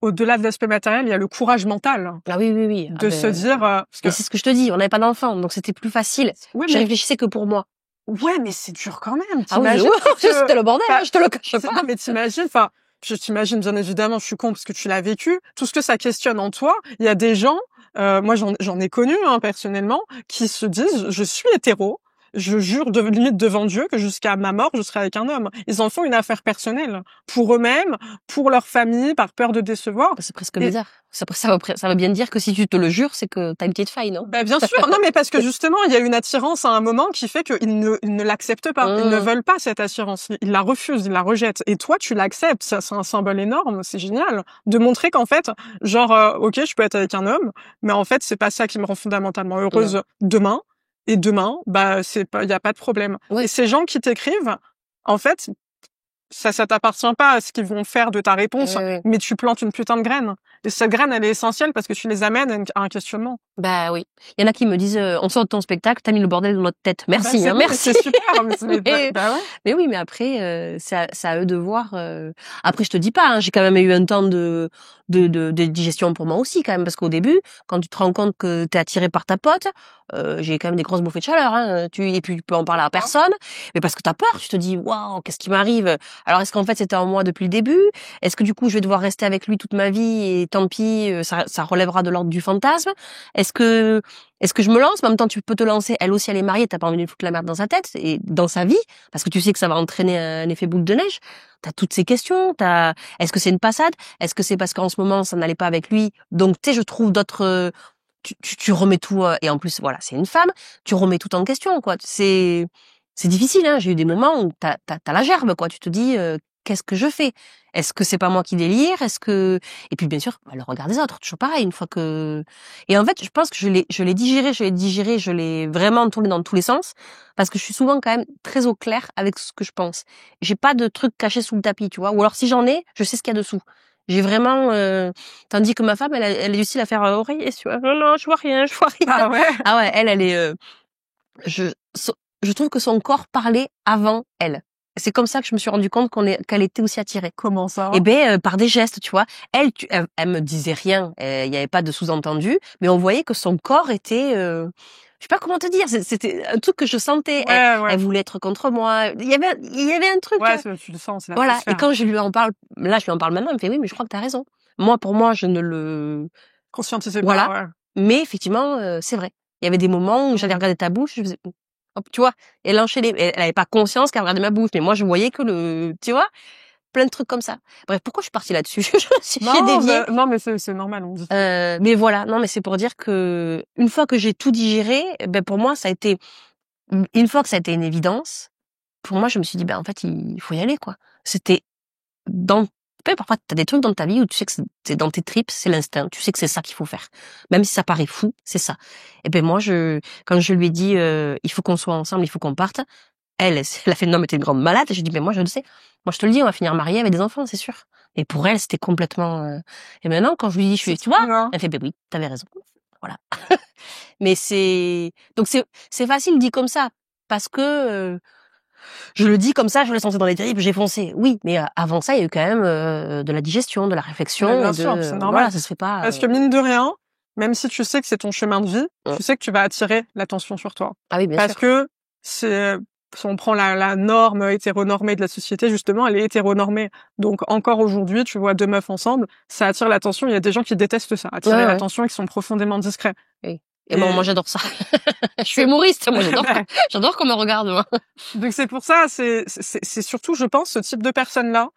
au-delà de l'aspect matériel, il y a le courage mental Ah oui, oui, oui. Ah de se ben, dire, parce que, mais c'est ce que je te dis. On n'avait pas d'enfants, donc c'était plus facile. ouais, Je mais, réfléchissais que pour moi. ouais, mais c'est dur quand même. Ah oui, T'imagines c'était le bordel. enfin, Hein, je te le cache pas. non, mais t'imagines, enfin, je t'imagine, bien évidemment, je suis con parce que tu l'as vécu. Tout ce que ça questionne en toi, il y a des gens, moi j'en ai connu, hein, personnellement, qui se disent, je suis hétéro. Je jure limite devant Dieu que jusqu'à ma mort, je serai avec un homme. Ils en font une affaire personnelle. Pour eux-mêmes, pour leur famille, par peur de décevoir. C'est presque Et, bizarre. Ça veut bien dire que si tu te le jures, c'est que t'as une petite faille, non? ben bien sûr, non mais parce que justement, il y a une attirance à un moment qui fait ils ne l'acceptent pas. Ils ne Mmh. veulent pas cette attirance. Ils la refusent, ils la rejettent. Et toi, tu l'acceptes. Ça, c'est un symbole énorme. C'est génial de montrer qu'en fait, genre, ok, je peux être avec un homme, mais en fait, c'est pas ça qui me rend fondamentalement Non. heureuse demain. Et demain, bah, il y a pas de problème. Et Ouais. ces gens qui t'écrivent, en fait, ça t'appartient pas à ce qu'ils vont faire de ta réponse, Ouais. mais tu plantes une putain de graine. Et cette graine, elle est essentielle parce que tu les amènes à un questionnement. Bah oui. Il y en a qui me disent, on sort de ton spectacle, t'as mis le bordel dans notre tête. Bah, Merci, c'est hein, bon, mais merci. c'est super, mais, bah ouais. mais oui, mais après, c'est à eux de voir. Après, je te dis pas, hein, j'ai quand même eu un temps de digestion pour moi aussi, quand même, parce qu'au début, quand tu te rends compte que t'es attiré par ta pote, j'ai quand même des grosses bouffées de chaleur, hein. Et puis tu peux en parler à personne, mais parce que t'as peur, tu te dis, waouh, qu'est-ce qui m'arrive? Alors, est-ce qu'en fait c'était en moi depuis le début? Est-ce que du coup je vais devoir rester avec lui toute ma vie et tant pis, ça relèvera de l'ordre du fantasme? Est-ce que je me lance? Mais en même temps, tu peux te lancer. Elle aussi, elle est mariée. T'as pas envie de foutre la merde dans sa tête et dans sa vie, parce que tu sais que ça va entraîner un effet boule de neige. T'as toutes ces questions. Est-ce que c'est une passade? Est-ce que c'est parce qu'en ce moment, ça n'allait pas avec lui? Donc, tu sais, je trouve d'autres, tu remets tout, et en plus, voilà, c'est une femme. Tu remets tout en question, quoi. C'est difficile, hein. J'ai eu des moments où t'as la gerbe, quoi. Tu te dis, qu'est-ce que je fais? Est-ce que c'est pas moi qui délire? Et puis bien sûr, bah, le regard des autres, toujours pareil, une fois que, et en fait, je pense que je l'ai vraiment tourné dans tous les sens, parce que je suis souvent quand même très au clair avec ce que je pense. J'ai pas de trucs cachés sous le tapis, tu vois. Ou alors si j'en ai, je sais ce qu'il y a dessous. J'ai vraiment, tandis que ma femme, elle a du style à faire oreiller, tu vois. Non, non, je vois rien, je vois rien. Ah ouais. Ah ouais, elle est, je, so- je trouve que son corps parlait avant elle. C'est comme ça que je me suis rendu compte qu'elle était aussi attirée. Comment ça? Eh ben, par des gestes, tu vois. Elle me disait rien. Il y avait pas de sous-entendu, mais on voyait que son corps était, je sais pas comment te dire. C'était un truc que je sentais. Ouais, ouais. Elle voulait être contre moi. Il y avait un truc. Ouais, tu le sens, c'est Voilà. Et l'atmosphère. quand je lui en parle, là, je lui en parle maintenant, elle me fait oui, mais je crois que t'as raison. Moi, pour moi, je ne le, Conscientisé voilà. pas, ouais. Mais effectivement, c'est vrai. Il y avait des moments où j'allais regarder ta bouche, je faisais, hop, tu vois, elle enchaînait. Elle avait pas conscience qu'elle regardait ma bouche, mais moi, je voyais que tu vois, plein de trucs comme ça. Bref, pourquoi je suis partie là-dessus? J'ai dévié. Non, mais c'est normal, on dit. Mais voilà, non, mais c'est pour dire que une fois que j'ai tout digéré, ben pour moi, ça a été, une fois que ça a été une évidence, pour moi, je me suis dit, ben en fait, il faut y aller, quoi. C'était dans, parfois, t'as des trucs dans ta vie où tu sais que c'est dans tes tripes, c'est l'instinct. Tu sais que c'est ça qu'il faut faire. Même si ça paraît fou, c'est ça. Et ben moi, quand je lui ai dit, il faut qu'on soit ensemble, il faut qu'on parte, elle a fait, non, mais t'es une grande malade. Et j'ai dit, mais moi, je le sais. Moi, je te le dis, on va finir mariés avec des enfants, c'est sûr. Et pour elle, c'était complètement, et maintenant, quand je lui dis, tu vois, Hein. elle fait, ben oui, t'avais raison. Voilà. Mais donc c'est facile dit comme ça. Parce que, je le dis comme ça, je le sentais dans les tripes, j'ai foncé. Oui, mais avant ça, il y a eu quand même de la digestion, de la réflexion, Mais bien sûr, c'est normal. voilà, ça se fait pas. Parce que mine de rien, même si tu sais que c'est ton chemin de vie, Ouais. tu sais que tu vas attirer l'attention sur toi. Ah oui, bien Parce sûr. que si on prend la norme hétéronormée de la société, justement, elle est hétéronormée. Donc encore aujourd'hui, tu vois deux meufs ensemble, ça attire l'attention. Il y a des gens qui détestent ça, attirer Ouais. l'attention et qui sont profondément discrets. Oui. Et moi, j'adore ça. Je suis humoriste, moi, j'adore qu'on me regarde, moi. Donc c'est pour ça, c'est surtout, je pense, ce type de personnes-là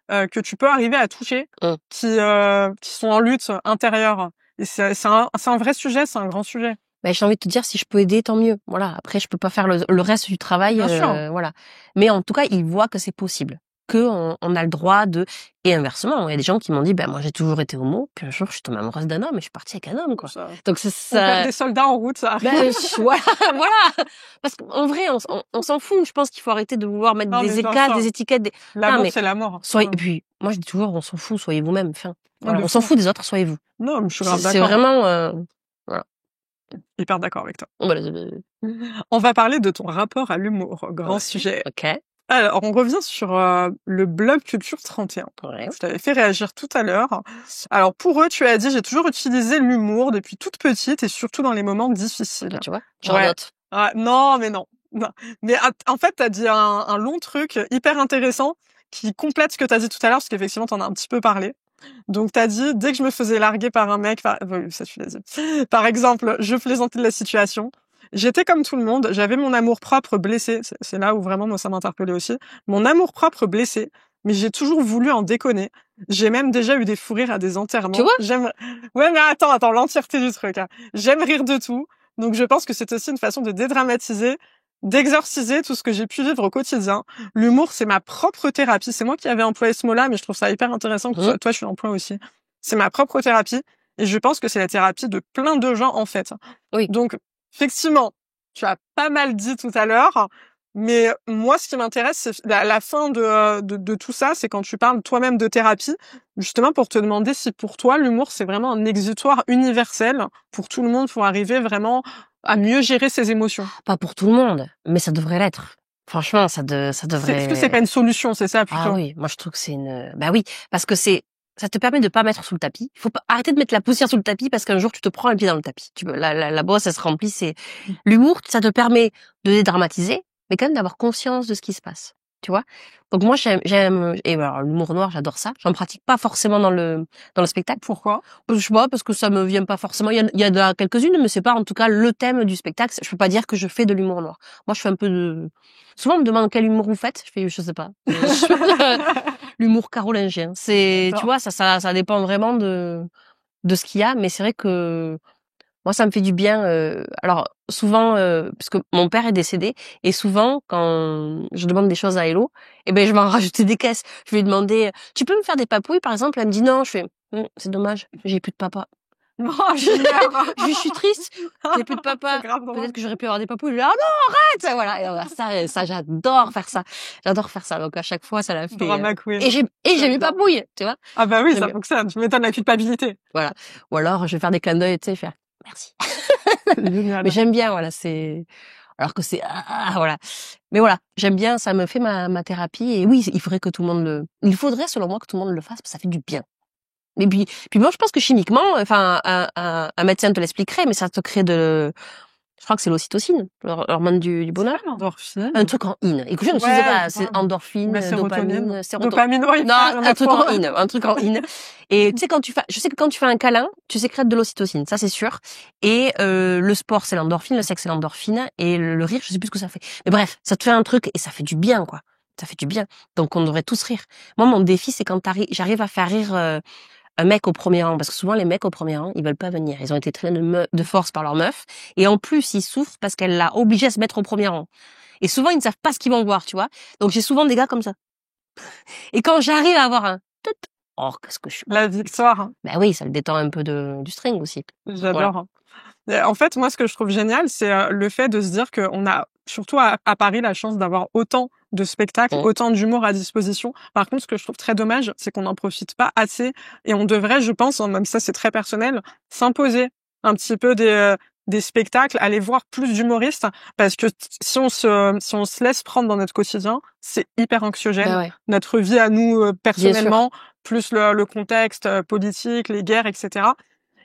que tu peux arriver à toucher, qui sont en lutte intérieure. Et c'est un vrai sujet, c'est un grand sujet. Ben, j'ai envie de te dire, si je peux aider, tant mieux. Voilà. Après, je peux pas faire le reste du travail, Bien sûr. voilà. Mais en tout cas, ils voient que c'est possible, que on a le droit de. Et inversement, il y a des gens qui m'ont dit, ben moi j'ai toujours été homo, puis un jour je suis tombée amoureuse d'un homme et je suis partie avec un homme, quoi. Ça, Donc c'est on perd ça. des soldats en route, ça arrive. Ben voilà, voilà. Parce qu'en vrai, on s'en fout. Je pense qu'il faut arrêter de vouloir mettre Non, mais des bien écarts, sûr. des étiquettes. Non, L'amour, mais c'est la mort. soyez. Et puis moi je dis toujours, on s'en fout, soyez vous-même. Enfin, voilà, De on s'en fou. fout des autres, soyez vous. Non, mais je suis grave C'est d'accord. vraiment. Voilà. Hyper d'accord avec toi. Voilà. On va parler de ton rapport à l'humour, grand Ouais. sujet. Ok. Alors, on revient sur le blog Culture 31. Ouais. Je t'avais fait réagir tout à l'heure. Alors, pour eux, tu as dit, j'ai toujours utilisé l'humour depuis toute petite et surtout dans les moments difficiles. Tu vois, Ouais. Charlotte. Ah, non, mais non. Non. Mais en fait, t'as dit un long truc hyper intéressant qui complète ce que t'as dit tout à l'heure, parce qu'effectivement, t'en as un petit peu parlé. Donc, t'as dit, dès que je me faisais larguer par un mec, oui, ça tu l'as dit. Par exemple, je plaisantais de la situation. J'étais comme tout le monde, j'avais mon amour-propre blessé. C'est là où vraiment, moi, ça m'interpellait aussi. Mon amour-propre blessé, mais j'ai toujours voulu en déconner. J'ai même déjà eu des fous rires à des enterrements. Tu vois? Ouais, mais attends, l'entièreté du truc, hein. J'aime rire de tout. Donc, je pense que c'est aussi une façon de dédramatiser, d'exorciser tout ce que j'ai pu vivre au quotidien. L'humour, c'est ma propre thérapie. C'est moi qui avais employé ce mot-là, mais je trouve ça hyper intéressant que toi, tu l'emploies aussi. C'est ma propre thérapie. Et je pense que c'est la thérapie de plein de gens, en fait. Oui. Donc, effectivement, tu as pas mal dit tout à l'heure, mais moi, ce qui m'intéresse, c'est la fin de tout ça, c'est quand tu parles toi-même de thérapie, justement pour te demander si pour toi, l'humour, c'est vraiment un exutoire universel pour tout le monde, pour arriver vraiment à mieux gérer ses émotions. Pas pour tout le monde, mais ça devrait l'être. Franchement, ça devrait. Est-ce que c'est pas une solution, c'est ça, plutôt? Ah oui, moi je trouve que c'est une. Bah oui, parce que ça te permet de pas mettre sous le tapis. Il faut pas arrêter de mettre la poussière sous le tapis parce qu'un jour tu te prends un pied dans le tapis. La bosse, elle se remplit. C'est l'humour, ça te permet de dédramatiser, mais quand même d'avoir conscience de ce qui se passe. Tu vois. Donc moi j'aime et alors l'humour noir, j'adore ça. J'en pratique pas forcément dans le spectacle. Pourquoi? Je sais pas, parce que ça me vient pas forcément. Il y a de quelques-unes, mais c'est pas en tout cas le thème du spectacle. Je peux pas dire que je fais de l'humour noir. Moi, je fais un peu de. Souvent, on me demande quel humour vous faites. Je fais, je sais pas. L'humour carolingien. C'est, tu vois, ça dépend vraiment de ce qu'il y a. Mais c'est vrai que moi, ça me fait du bien. Alors souvent, parce que mon père est décédé, et souvent quand je demande des choses à Hello, eh ben je vais en rajouter des caisses. Je vais lui demander, tu peux me faire des papouilles, par exemple. Elle me dit non. Je fais, c'est dommage, j'ai plus de papa. Non, génial. Je suis triste, j'ai plus de papa. C'est grave drôle. Peut-être que j'aurais pu avoir des papouilles. Je dis, ah non, arrête! Voilà. Et voilà, ça, j'adore faire ça. J'adore faire ça. Donc à chaque fois, ça l'a fait. Drama queen. Et j'ai mes papouilles, tu vois. Ah bah oui, J'aime ça bien. fonctionne. Tu m'étonnes la culpabilité. Voilà. Ou alors, je vais faire des clins d'œil, tu sais, faire merci. Génial. Mais j'aime bien, voilà, c'est, alors que c'est, voilà. Mais voilà, j'aime bien, ça me fait ma thérapie. Et oui, il faudrait que tout le monde il faudrait, selon moi, que tout le monde le fasse, parce que ça fait du bien. Et puis moi, je pense que chimiquement, enfin, un médecin te l'expliquerait, mais ça te crée je crois que c'est l'ocytocine, l'hormone du bonheur. Endorphine. Un truc en in. Écoute, je ne sais pas, c'est endorphine, Bah, dopamine, Dopamine, oui. Non, un truc en in, un truc en in. Et tu sais, je sais que quand tu fais un câlin, tu sécrètes de l'ocytocine, ça c'est sûr. Et le sport, c'est l'endorphine, le sexe, c'est l'endorphine, et le rire, je sais plus ce que ça fait. Mais bref, ça te fait un truc et ça fait du bien, quoi. Ça fait du bien. Donc on devrait tous rire. Moi, mon défi, c'est quand j'arrive à faire rire un mec au premier rang, parce que souvent les mecs au premier rang, ils veulent pas venir. Ils ont été traînés de force par leur meuf, et en plus ils souffrent parce qu'elle l'a obligé à se mettre au premier rang. Et souvent ils ne savent pas ce qu'ils vont voir, tu vois. Donc j'ai souvent des gars comme ça. Et quand j'arrive à avoir un oh, qu'est-ce que je suis. La victoire. Ben oui, ça le détend un peu du string aussi. J'adore. Voilà. En fait, moi, ce que je trouve génial, c'est le fait de se dire qu'on a, surtout à Paris, la chance d'avoir autant de spectacles, autant d'humour à disposition. Par contre, ce que je trouve très dommage, c'est qu'on n'en profite pas assez. Et on devrait, je pense, même ça c'est très personnel, s'imposer un petit peu des spectacles, aller voir plus d'humoristes, parce que si on se laisse prendre dans notre quotidien, c'est hyper anxiogène. Ben ouais. Notre vie à nous personnellement, plus le contexte politique, les guerres, etc.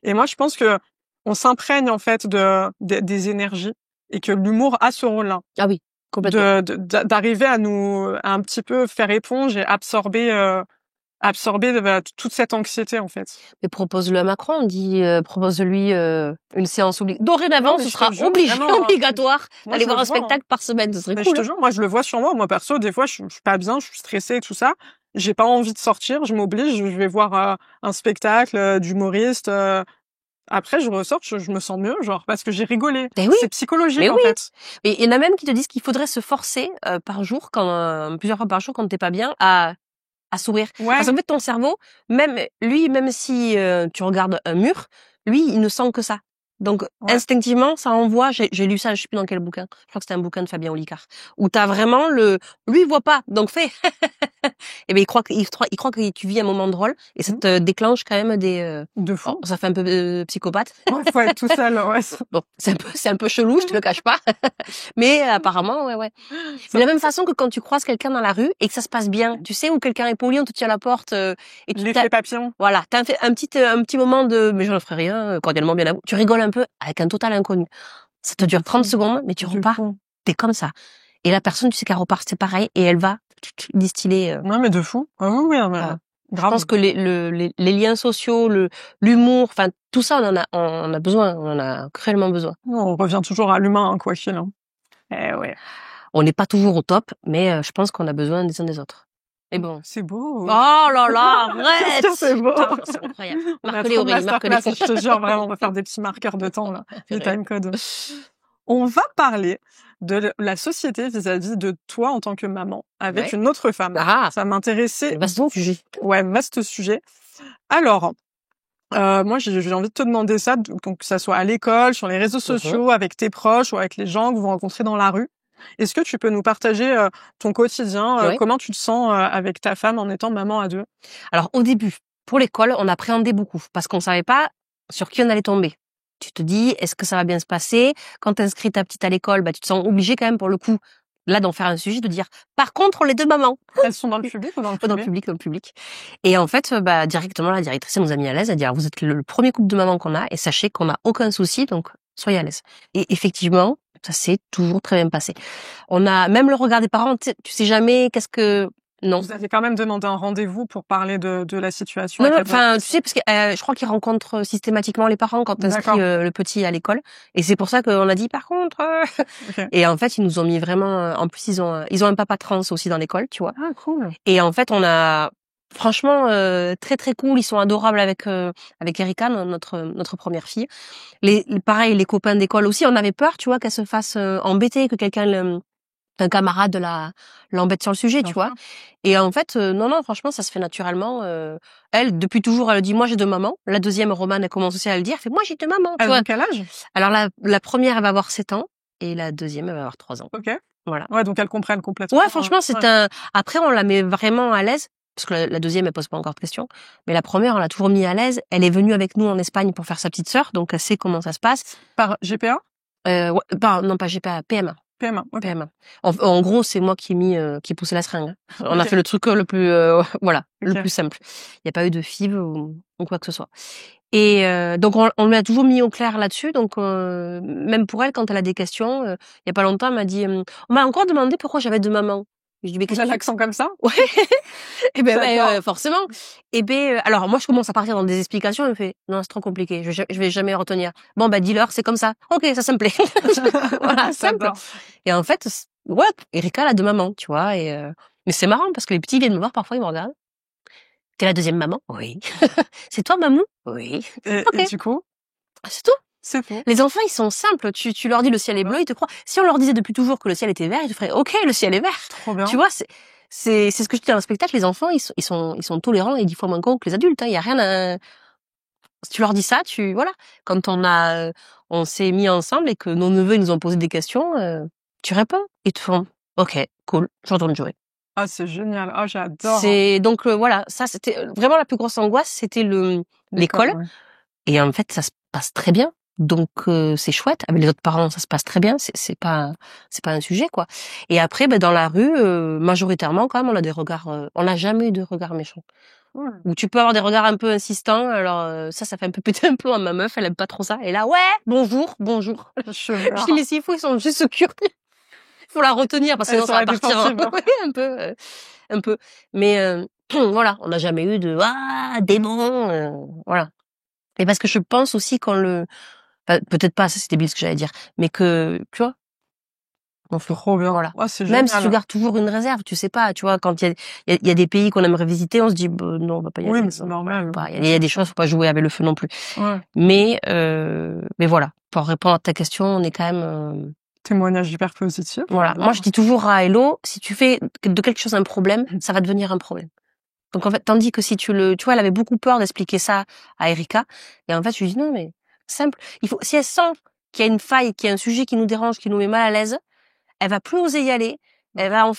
Et moi, je pense que on s'imprègne en fait des énergies et que l'humour a ce rôle-là. Ah oui, complètement. D'arriver à un petit peu faire éponge et absorber toute cette anxiété en fait. Mais propose-le à Macron, propose-lui une séance dorénavant, ce sera obligatoire d'aller voir un spectacle par semaine, ce serait cool. Je te jure, moi je le vois sur moi. Moi perso, des fois je suis pas bien, je suis stressée et tout ça. J'ai pas envie de sortir, je m'oblige, je vais voir un spectacle d'humoriste après, je ressors, je me sens mieux, genre, parce que j'ai rigolé. Ben oui. C'est psychologique, Mais en oui. fait. Et il y en a même qui te disent qu'il faudrait se forcer par jour, plusieurs fois par jour, quand t'es pas bien, à sourire. Ouais. Parce qu'en fait, ton cerveau, même si tu regardes un mur, lui, il ne sent que ça. Donc, Ouais. instinctivement, ça envoie, j'ai lu ça, je sais plus dans quel bouquin. Je crois que c'était un bouquin de Fabien Olicard. Où t'as vraiment lui, il voit pas. Donc, fais. Et ben, il croit que tu vis un moment drôle. Et ça te déclenche quand même De fou. ça fait un peu psychopathe. Ouais, faut être tout seul, ouais. Bon, c'est un peu chelou, je te le cache pas. Mais apparemment, ouais. De la même façon que quand tu croises quelqu'un dans la rue et que ça se passe bien, tu sais, où quelqu'un est poli, on te tient la porte et L'effet papillon. voilà, t'as fait un petit moment de mais je ne ferai rien, cordialement bien à vous. Tu rigoles un peu avec un total inconnu. Ça te dure 30 secondes, mais tu repars, t'es comme ça. Et la personne, tu sais qu'elle repart, c'est pareil, et elle va distiller. Ouais, mais de fou. Ah oui, mais Je pense que les liens sociaux, l'humour, enfin tout ça, on en a besoin, on en a cruellement besoin. On revient toujours à l'humain, hein, quoi qu'il. Hein. Eh ouais. On n'est pas toujours au top, mais je pense qu'on a besoin des uns des autres. Et bon. C'est beau. Oh là là, arrête! C'est beau. C'est incroyable. On a Marque-les, trop de Aurélie, marque-les. masterclass, je te jure, vraiment, on va faire des petits marqueurs de temps, là. Des timecodes. On va parler de la société vis-à-vis de toi en tant que maman, avec une autre femme. Ah! Ça m'intéressait. Vaste sujet. Ouais, vaste sujet. Alors, moi, j'ai envie de te demander ça, donc que ça soit à l'école, sur les réseaux sociaux, avec tes proches ou avec les gens que vous rencontrez dans la rue. Est-ce que tu peux nous partager ton quotidien, comment tu te sens avec ta femme en étant maman à deux? Alors, au début, pour l'école, on appréhendait beaucoup parce qu'on savait pas sur qui on allait tomber. Tu te dis, est-ce que ça va bien se passer? Quand t'inscris ta petite à l'école, bah, tu te sens obligé quand même pour le coup, là, d'en faire un sujet, de dire, par contre, les deux mamans. Elles sont dans le public ou dans le privé? Dans le public. Et en fait, bah, directement, la directrice elle nous a mis à l'aise, à dire, vous êtes le premier couple de mamans qu'on a, et sachez qu'on n'a aucun souci, donc soyez à l'aise. Et effectivement, ça s'est toujours très bien passé. On a même le regard des parents, tu sais jamais non. Vous avez quand même demandé un rendez-vous pour parler de la situation. Non, enfin, tu sais, parce que je crois qu'ils rencontrent systématiquement les parents quand t'inscris le petit à l'école, et c'est pour ça qu'on a dit par contre. Okay. Et en fait, ils nous ont mis vraiment. En plus, ils ont un papa trans aussi dans l'école, tu vois. Ah cool. Et en fait, on a franchement très très cool. Ils sont adorables avec Erika, notre première fille. Pareil, les copains d'école aussi. On avait peur, tu vois, qu'elle se fasse embêter, que un camarade l'embête sur le sujet, tu vois. Et en fait, non, franchement, ça se fait naturellement. Elle, depuis toujours, elle dit, moi, j'ai deux mamans. La deuxième, Romane, elle commence aussi à le dire. Elle fait, moi, j'ai deux mamans. Elle a quel âge? Alors, la première, elle va avoir 7 ans. Et la deuxième, elle va avoir 3 ans. Ok. Voilà. Ouais, donc elles comprennent complètement. Ouais, franchement, après, on la met vraiment à l'aise. Parce que la deuxième, elle pose pas encore de questions. Mais la première, on l'a toujours mis à l'aise. Elle est venue avec nous en Espagne pour faire sa petite sœur. Donc, elle sait comment ça se passe. Par GPA? Ouais, non, pas GPA, PMA. PMA, okay. PMA. En gros, c'est moi qui ai poussé la seringue. On a fait le truc le plus, le plus simple. Il n'y a pas eu de FIV ou quoi que ce soit. Et donc on lui a toujours mis au clair là-dessus. Donc même pour elle, quand elle a des questions, il y a pas longtemps, elle m'a dit, on m'a encore demandé pourquoi j'avais deux mamans. Je dis, mais qu'est-ce que l'accent comme ça? Ouais. Et ben forcément. Et ben alors moi je commence à partir dans des explications. Elle me fait, non, c'est trop compliqué. Je vais jamais retenir. Bon bah dis-leur, c'est comme ça. Ok, ça me plaît. Voilà, simple. Et en fait, ouais, Erika elle a deux mamans, tu vois. Et mais c'est marrant parce que les petits viennent me voir parfois, ils me regardent. T'es la deuxième maman? Oui. C'est toi, maman? Oui. Et du coup? C'est tout. C'est tout. Les enfants, ils sont simples. Tu leur dis le ciel est bleu, ils te croient. Si on leur disait depuis toujours que le ciel était vert, ils te feraient, ok, le ciel est vert. Trop bien. Tu vois, c'est ce que je dis dans le spectacle. Les enfants, ils sont tolérants et 10 fois moins cons que les adultes. Il y a rien à, si tu leur dis ça, voilà. Quand on s'est mis ensemble et que nos neveux ils nous ont posé des questions, tu réponds. Ils te font, ok, cool, je retourne jouer. Ah, c'est génial. Ah, j'adore. Donc voilà, ça c'était vraiment la plus grosse angoisse, c'était l'école. Ouais. Et en fait, ça se passe très bien. Donc c'est chouette. Avec les autres parents, ça se passe très bien. C'est pas un sujet quoi. Et après, dans la rue, majoritairement quand même, on a des regards. On n'a jamais eu de regards méchants. Où tu peux avoir des regards un peu insistants. Alors ça fait un peu péter un peu. Ma meuf, elle aime pas trop ça. Et là, ouais, bonjour. Je dis mais s'il faut, ils sont juste curieux. Faut la retenir parce que sinon ça va partir un peu. Mais voilà, on n'a jamais eu de démon. Voilà. Et parce que je pense aussi peut-être pas, ça c'est débile ce que j'allais dire, mais que, tu vois, m'en fous. Trop bien. Voilà. Ouais, c'est Même si génial. tu gardes toujours une réserve, tu sais pas, tu vois, quand il y a des pays qu'on aimerait visiter, on se dit, bah, non, on va pas y Oui, aller. mais c'est normal. Il y a des choses, faut pas jouer avec le feu non plus. Ouais. Mais voilà. Pour répondre à ta question, on est quand même, Témoignage hyper positif. voilà. Moi, je dis toujours à Hello, si tu fais de quelque chose un problème, ça va devenir un problème. Donc, en fait, tandis que si tu vois, elle avait beaucoup peur d'expliquer ça à Erika. Et en fait, je lui dis, non, mais, simple. Si elle sent qu'il y a une faille, qu'il y a un sujet qui nous dérange, qui nous met mal à l'aise, elle va plus oser y aller. Elle va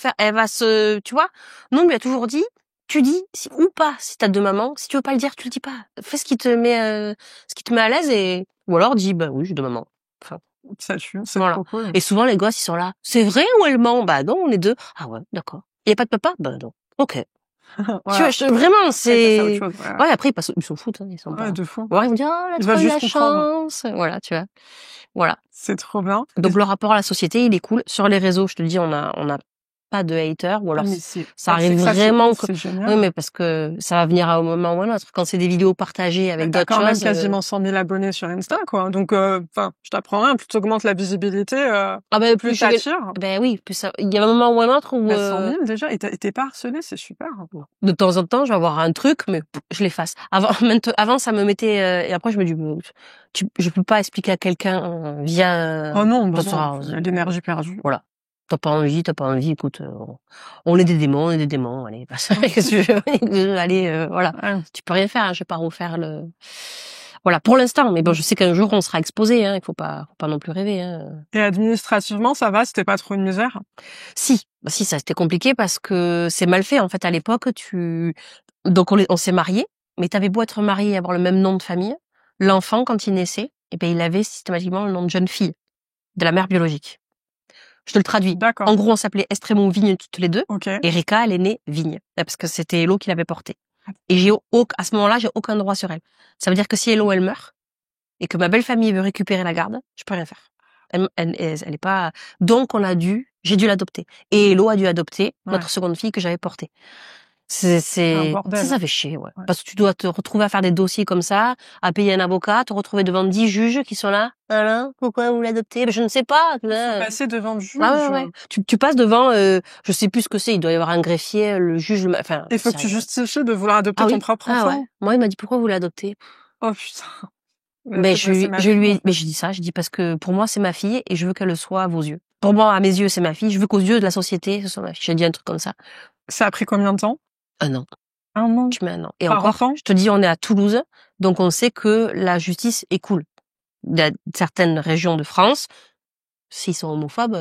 tu vois. Nous, on lui a toujours dit, tu dis, ou pas, si t'as deux mamans. Si tu veux pas le dire, tu le dis pas. Fais ce qui te met à l'aise ou alors dis, bah oui, j'ai deux mamans. Enfin, ça tue, c'est voilà. trop cool. Et souvent, les gosses, ils sont là. C'est vrai ou elle ment? Bah non, on est deux. Ah ouais, d'accord. Il y a pas de papa? Bah non. Ok. Voilà. Tu vois, vraiment, c'est autre chose, ouais, après, ils s'en foutent, hein, ils sont pas. de fou. Ou alors, ils vont dire, oh, Il la va trop de juste la comprendre. chance. Voilà, tu vois. Voilà. C'est trop bien. Donc, le rapport à la société, il est cool. Sur les réseaux, je te le dis, on a pas de haters, ou alors ça arrive vraiment c'est génial. oui, mais parce que ça va venir à un moment ou à un autre. Quand c'est des vidéos partagées avec d'autres choses. T'as quand même quasiment 100 000 abonnés sur Insta, quoi. Donc, enfin, je t'apprends rien, plus tu augmentes la visibilité, plus t'attires. Ben oui, plus ça, il y a un moment ou un autre où 100 000 déjà, et t'es pas harcelé, c'est super. De temps en temps, je vais avoir un truc, mais je l'efface. Avant, ça me mettait, et après, je me dis, je peux pas expliquer à quelqu'un via. Oh non, l'énergie perdue. Voilà. T'as pas envie, écoute, on est des démons, allez, qu'est-ce que tu veux, allez, voilà. Ouais. Tu peux rien faire, hein, je vais pas refaire voilà, pour l'instant, mais bon, je sais qu'un jour, on sera exposé, hein, il faut pas non plus rêver, hein. Et administrativement, ça va, c'était pas trop une misère? Si, ça c'était compliqué parce que c'est mal fait, en fait, à l'époque, donc on s'est mariés, mais t'avais beau être marié et avoir le même nom de famille, l'enfant, quand il naissait, eh ben, il avait systématiquement le nom de jeune fille, de la mère biologique. Je te le traduis. D'accord. En gros, on s'appelait Estremont Vigne toutes les deux. Okay. Et Rika, elle est née Vigne. Parce que c'était Hello qui l'avait portée. Et à ce moment-là, j'ai aucun droit sur elle. Ça veut dire que si Hello, elle meurt, et que ma belle famille veut récupérer la garde, je peux rien faire. Elle est pas, donc j'ai dû l'adopter. Et Hello a dû adopter notre seconde fille que j'avais portée. Ça fait chier, ouais. Parce que tu dois te retrouver à faire des dossiers comme ça, à payer un avocat, te retrouver devant 10 juges qui sont là. Alain, pourquoi vous l'adoptez? Ben, je ne sais pas. Passer devant le juge. Ah ouais. Tu passes devant, je sais plus ce que c'est. Il doit y avoir un greffier, le juge, enfin. Il faut que tu justifies de vouloir adopter ton propre enfant. Ouais. Moi, il m'a dit pourquoi vous l'adoptez? Oh putain. Mais je dis ça, parce que pour moi, c'est ma fille et je veux qu'elle soit à vos yeux. Pour moi, à mes yeux, c'est ma fille. Je veux qu'aux yeux de la société, ce soit ma fille. J'ai dit un truc comme ça. Ça a pris combien de temps? 1 an. 1 an? Tu mets 1 an. Et encore, je te dis, on est à Toulouse, donc on sait que la justice est cool. Il y a certaines régions de France, s'ils sont homophobes,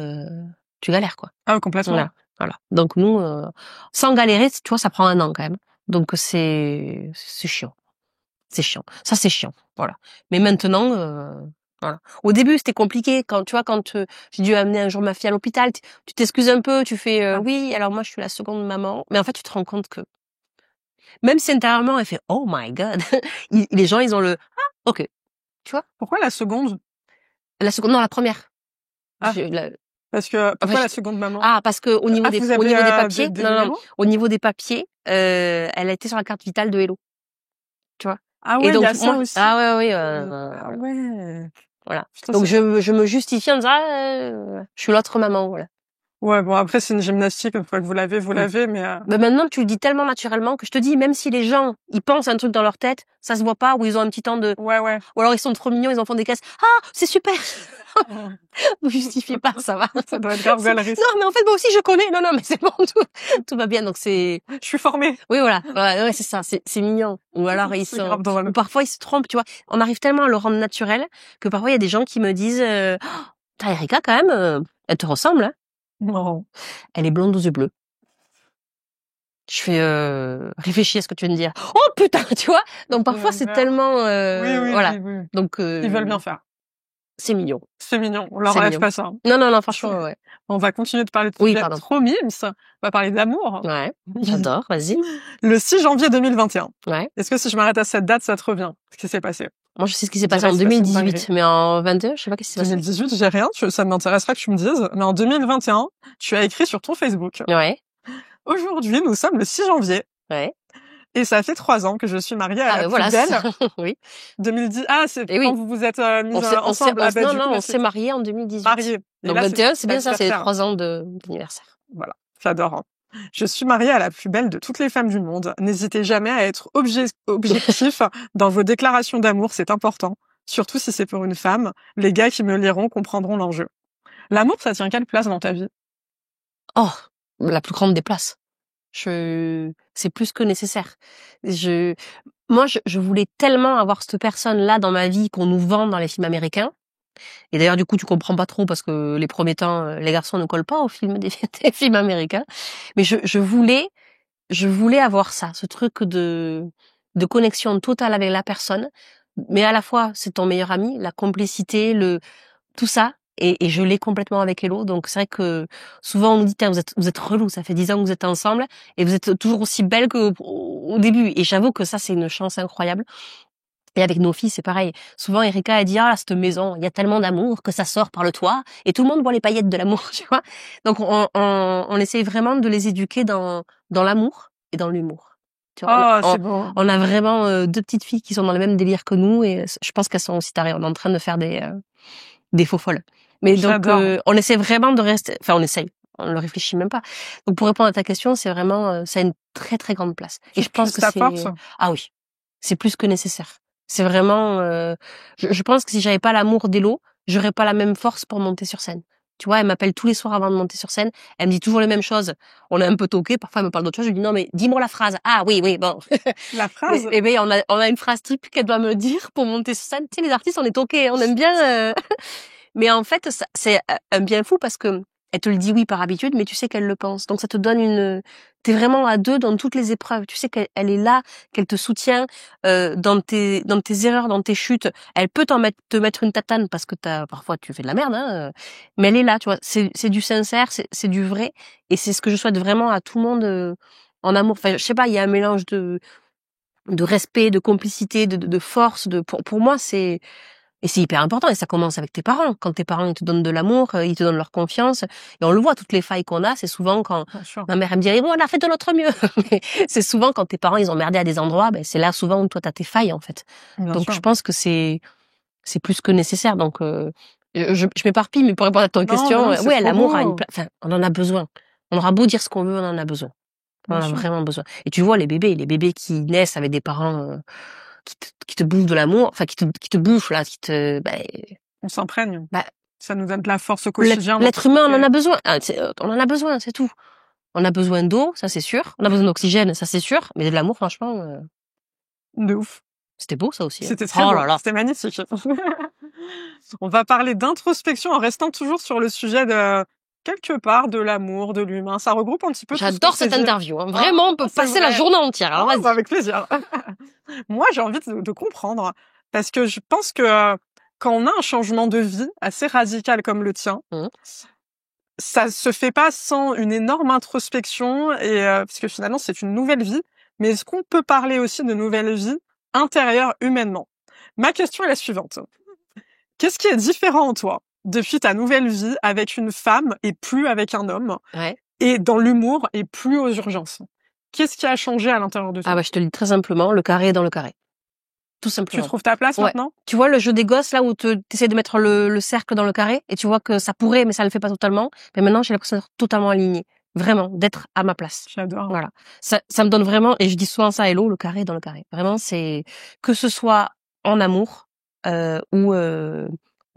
tu galères, quoi. Ah, complètement. Voilà. Donc nous, sans galérer, tu vois, ça prend 1 an quand même. Donc c'est chiant. C'est chiant. Ça, c'est chiant. Voilà. Mais maintenant, voilà. Au début, c'était compliqué. Quand j'ai dû amener un jour ma fille à l'hôpital, tu t'excuses un peu, tu fais oui, alors moi je suis la seconde maman. Mais en fait, tu te rends compte que même si intérieurement, elle fait oh my god, les gens ils ont le ok. Tu vois? Pourquoi la seconde? La seconde, non, la première. Parce que pourquoi la seconde maman? Parce que au niveau des papiers, au niveau des papiers, elle a été sur la carte vitale de Hello. Tu vois? Ah ouais, il y a ça aussi. Ah ouais. Voilà. Putain, donc je me justifie en disant je suis l'autre maman, voilà. Ouais, bon, après, c'est une gymnastique, une fois que vous l'avez, mais... Mais maintenant, tu le dis tellement naturellement que je te dis, même si les gens, ils pensent un truc dans leur tête, ça se voit pas, ou ils ont un petit temps de... Ouais. Ou alors ils sont trop mignons, ils en font des caisses. Ah, c'est super! Vous justifiez pas, ça va. Ça doit être grave galerie. Non, mais en fait, moi aussi, je connais. Non, mais c'est bon, tout va bien, donc c'est... Je suis formée. Oui, voilà. Ouais, c'est ça, c'est mignon. Ou alors ils sont... Ou parfois, ils se trompent, tu vois. On arrive tellement à le rendre naturel que parfois, il y a des gens qui me disent, t'as Erika, quand même, elle te ressemble, hein. Non. Elle est blonde aux yeux bleus. Je fais réfléchis à ce que tu viens de dire. Oh putain, tu vois. Donc parfois c'est tellement voilà. Oui. Donc ils veulent bien faire. C'est mignon. C'est mignon. On leur enlève pas ça. Non, franchement ouais. On va continuer de parler de sujets trop mimes. On va parler d'amour. Ouais. J'adore, vas-y. Le 6 janvier 2021. Ouais. Est-ce que si je m'arrête à cette date, ça te revient? Ce qui s'est passé? Moi, je sais ce qui s'est passé en 2018, mais en 22, je sais pas ce qui s'est passé. 2018, j'ai rien, ça m'intéresserait que tu me dises. Mais en 2021, tu as écrit sur ton Facebook. Ouais. Aujourd'hui, nous sommes le 6 janvier. Ouais. Et ça fait 3 ans que je suis mariée à la plus voilà, belle. ça. Oui. 2010. Ah, c'est Et oui. quand vous vous êtes mis ensemble. Ah, bah, Non, du non, coup, là, on s'est mariés en 2018. mariés. Et Donc là, 21, c'est bien ça, c'est les l'anniversaire. 3 ans d'anniversaire. Voilà, j'adore. Hein. Je suis mariée à la plus belle de toutes les femmes du monde. N'hésitez jamais à être objectif dans vos déclarations d'amour, c'est important. Surtout si c'est pour une femme. Les gars qui me liront comprendront l'enjeu. L'amour, ça tient quelle place dans ta vie? Oh, la plus grande des places. C'est plus que nécessaire. Moi, je voulais tellement avoir cette personne-là dans ma vie qu'on nous vend dans les films américains. Et d'ailleurs, du coup, tu comprends pas trop parce que les premiers temps, les garçons ne collent pas aux films des films américains. Mais je voulais avoir ça, ce truc de connexion totale avec la personne. Mais à la fois, c'est ton meilleur ami, la complicité, tout ça. Et je l'ai complètement avec Hello. Donc c'est vrai que souvent on nous dit, tiens, vous êtes relou, ça fait 10 ans que vous êtes ensemble et vous êtes toujours aussi belle qu'au début. Et j'avoue que ça, c'est une chance incroyable. Et avec nos filles, c'est pareil. Souvent, Erika, elle dit, ah, cette maison, il y a tellement d'amour que ça sort par le toit et tout le monde voit les paillettes de l'amour, tu vois. Donc, on essaye vraiment de les éduquer dans l'amour et dans l'humour. Tu vois, Oh, c'est beau. on a vraiment 2 petites filles qui sont dans le même délire que nous et je pense qu'elles sont aussi tarées. On est en train de faire des faux folles. Mais donc, on essaie vraiment de rester, enfin, on essaye. On le réfléchit même pas. Donc, pour répondre à ta question, c'est vraiment, ça a une très, très grande place. Et je pense que force. Ah oui. C'est plus que nécessaire. C'est vraiment, je pense que si j'avais pas l'amour d'Hello, j'aurais pas la même force pour monter sur scène. Tu vois, elle m'appelle tous les soirs avant de monter sur scène. Elle me dit toujours les mêmes choses. On est un peu toqué. Parfois, elle me parle d'autre chose. Je lui dis non, mais dis-moi la phrase. Ah oui, bon. La phrase. Mais ben, on a une phrase type qu'elle doit me dire pour monter sur scène. Tu sais, les artistes, on est toqués. On aime bien. Mais en fait, c'est un bien fou parce que elle te le dit oui par habitude, mais tu sais qu'elle le pense. Donc ça te donne t'es vraiment à deux dans toutes les épreuves. Tu sais qu'elle est là, qu'elle te soutient dans tes erreurs, dans tes chutes. Elle peut te mettre une tatane parce que parfois tu fais de la merde, hein. Mais elle est là, tu vois. C'est du sincère, c'est du vrai, et c'est ce que je souhaite vraiment à tout le monde en amour. Enfin, je sais pas, il y a un mélange de respect, de complicité, de force. Pour moi, et c'est hyper important, et ça commence avec tes parents. Quand tes parents, ils te donnent de l'amour, ils te donnent leur confiance. Et on le voit, toutes les failles qu'on a, c'est souvent quand ma mère, elle me dit, bon, on a fait de notre mieux. Mais c'est souvent quand tes parents, ils ont merdé à des endroits, ben, c'est là souvent où toi, t'as tes failles, en fait. Donc, je pense que c'est plus que nécessaire. Donc, je m'éparpille, mais pour répondre à ton question, ouais, l'amour a on en a besoin. On aura beau dire ce qu'on veut, on en a besoin. On en a vraiment besoin. Et tu vois, les bébés qui naissent avec des parents, qui te bouffent de l'amour, enfin qui te bouffent là, on s'imprègne. Ça nous donne de la force au quotidien. L'être humain, on en a besoin. On en a besoin, c'est tout. On a besoin d'eau, ça c'est sûr. On a besoin d'oxygène, ça c'est sûr. Mais de l'amour, franchement, de ouf. C'était beau ça aussi. C'était très beau. C'était magnifique. On va parler d'introspection en restant toujours sur le sujet de quelque part de l'amour, de l'humain. Ça regroupe un petit peu. J'adore cette interview. Hein. Vraiment, on peut passer la journée entière. Alors vas-y. Avec plaisir. Moi, j'ai envie de comprendre parce que je pense que quand on a un changement de vie assez radical comme le tien, ça se fait pas sans une énorme introspection et parce que finalement c'est une nouvelle vie. Mais est-ce qu'on peut parler aussi de nouvelle vie intérieure humainement? Ma question est la suivante. Qu'est-ce qui est différent en toi depuis ta nouvelle vie avec une femme et plus avec un homme, et dans l'humour et plus aux urgences? Qu'est-ce qui a changé à l'intérieur de toi? Ah bah je te le dis très simplement, le carré est dans le carré. Tout simplement. Tu trouves ta place maintenant? Tu vois le jeu des gosses là où t'essaies de mettre le cercle dans le carré et tu vois que ça pourrait mais ça le fait pas totalement. Mais maintenant j'ai l'impression d'être totalement alignée, vraiment d'être à ma place. J'adore. Voilà. Ça me donne vraiment, et je dis souvent ça à Hello, le carré est dans le carré. Vraiment, c'est que ce soit en amour ou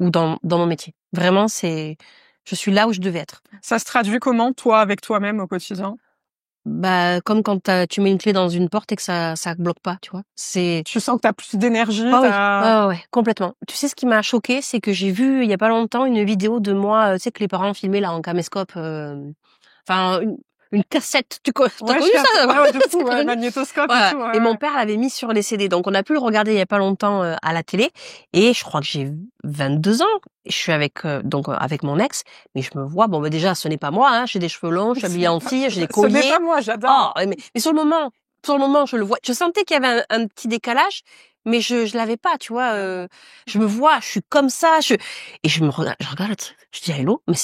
dans mon métier. Vraiment, je suis là où je devais être. Ça se traduit comment toi avec toi-même au quotidien? Bah comme quand tu mets une clé dans une porte et que ça bloque pas, tu vois. Tu sens que t'as plus d'énergie. Ouais, complètement. Tu sais ce qui m'a choqué, c'est que j'ai vu il y a pas longtemps une vidéo de moi, tu sais que les parents filmaient là en caméscope, enfin une cassette. T'as connu ça? Ouais, du coup, magnétoscope et tout. Et mon père l'avait mis sur les CD, donc on a pu le regarder il y a pas longtemps à la télé. Et je crois que j'ai 22 ans. Je suis avec avec mon ex, mais je me vois. Bon, déjà, ce n'est pas moi. Hein, j'ai des cheveux longs, je suis habillée en fille, j'ai des colliers. Ce n'est pas moi, j'adore. Mais sur le moment, je le vois. Je sentais qu'il y avait un petit décalage, mais je l'avais pas, tu vois. Je me vois, je suis comme ça. Et je regarde le truc. Je dis à Hello, mais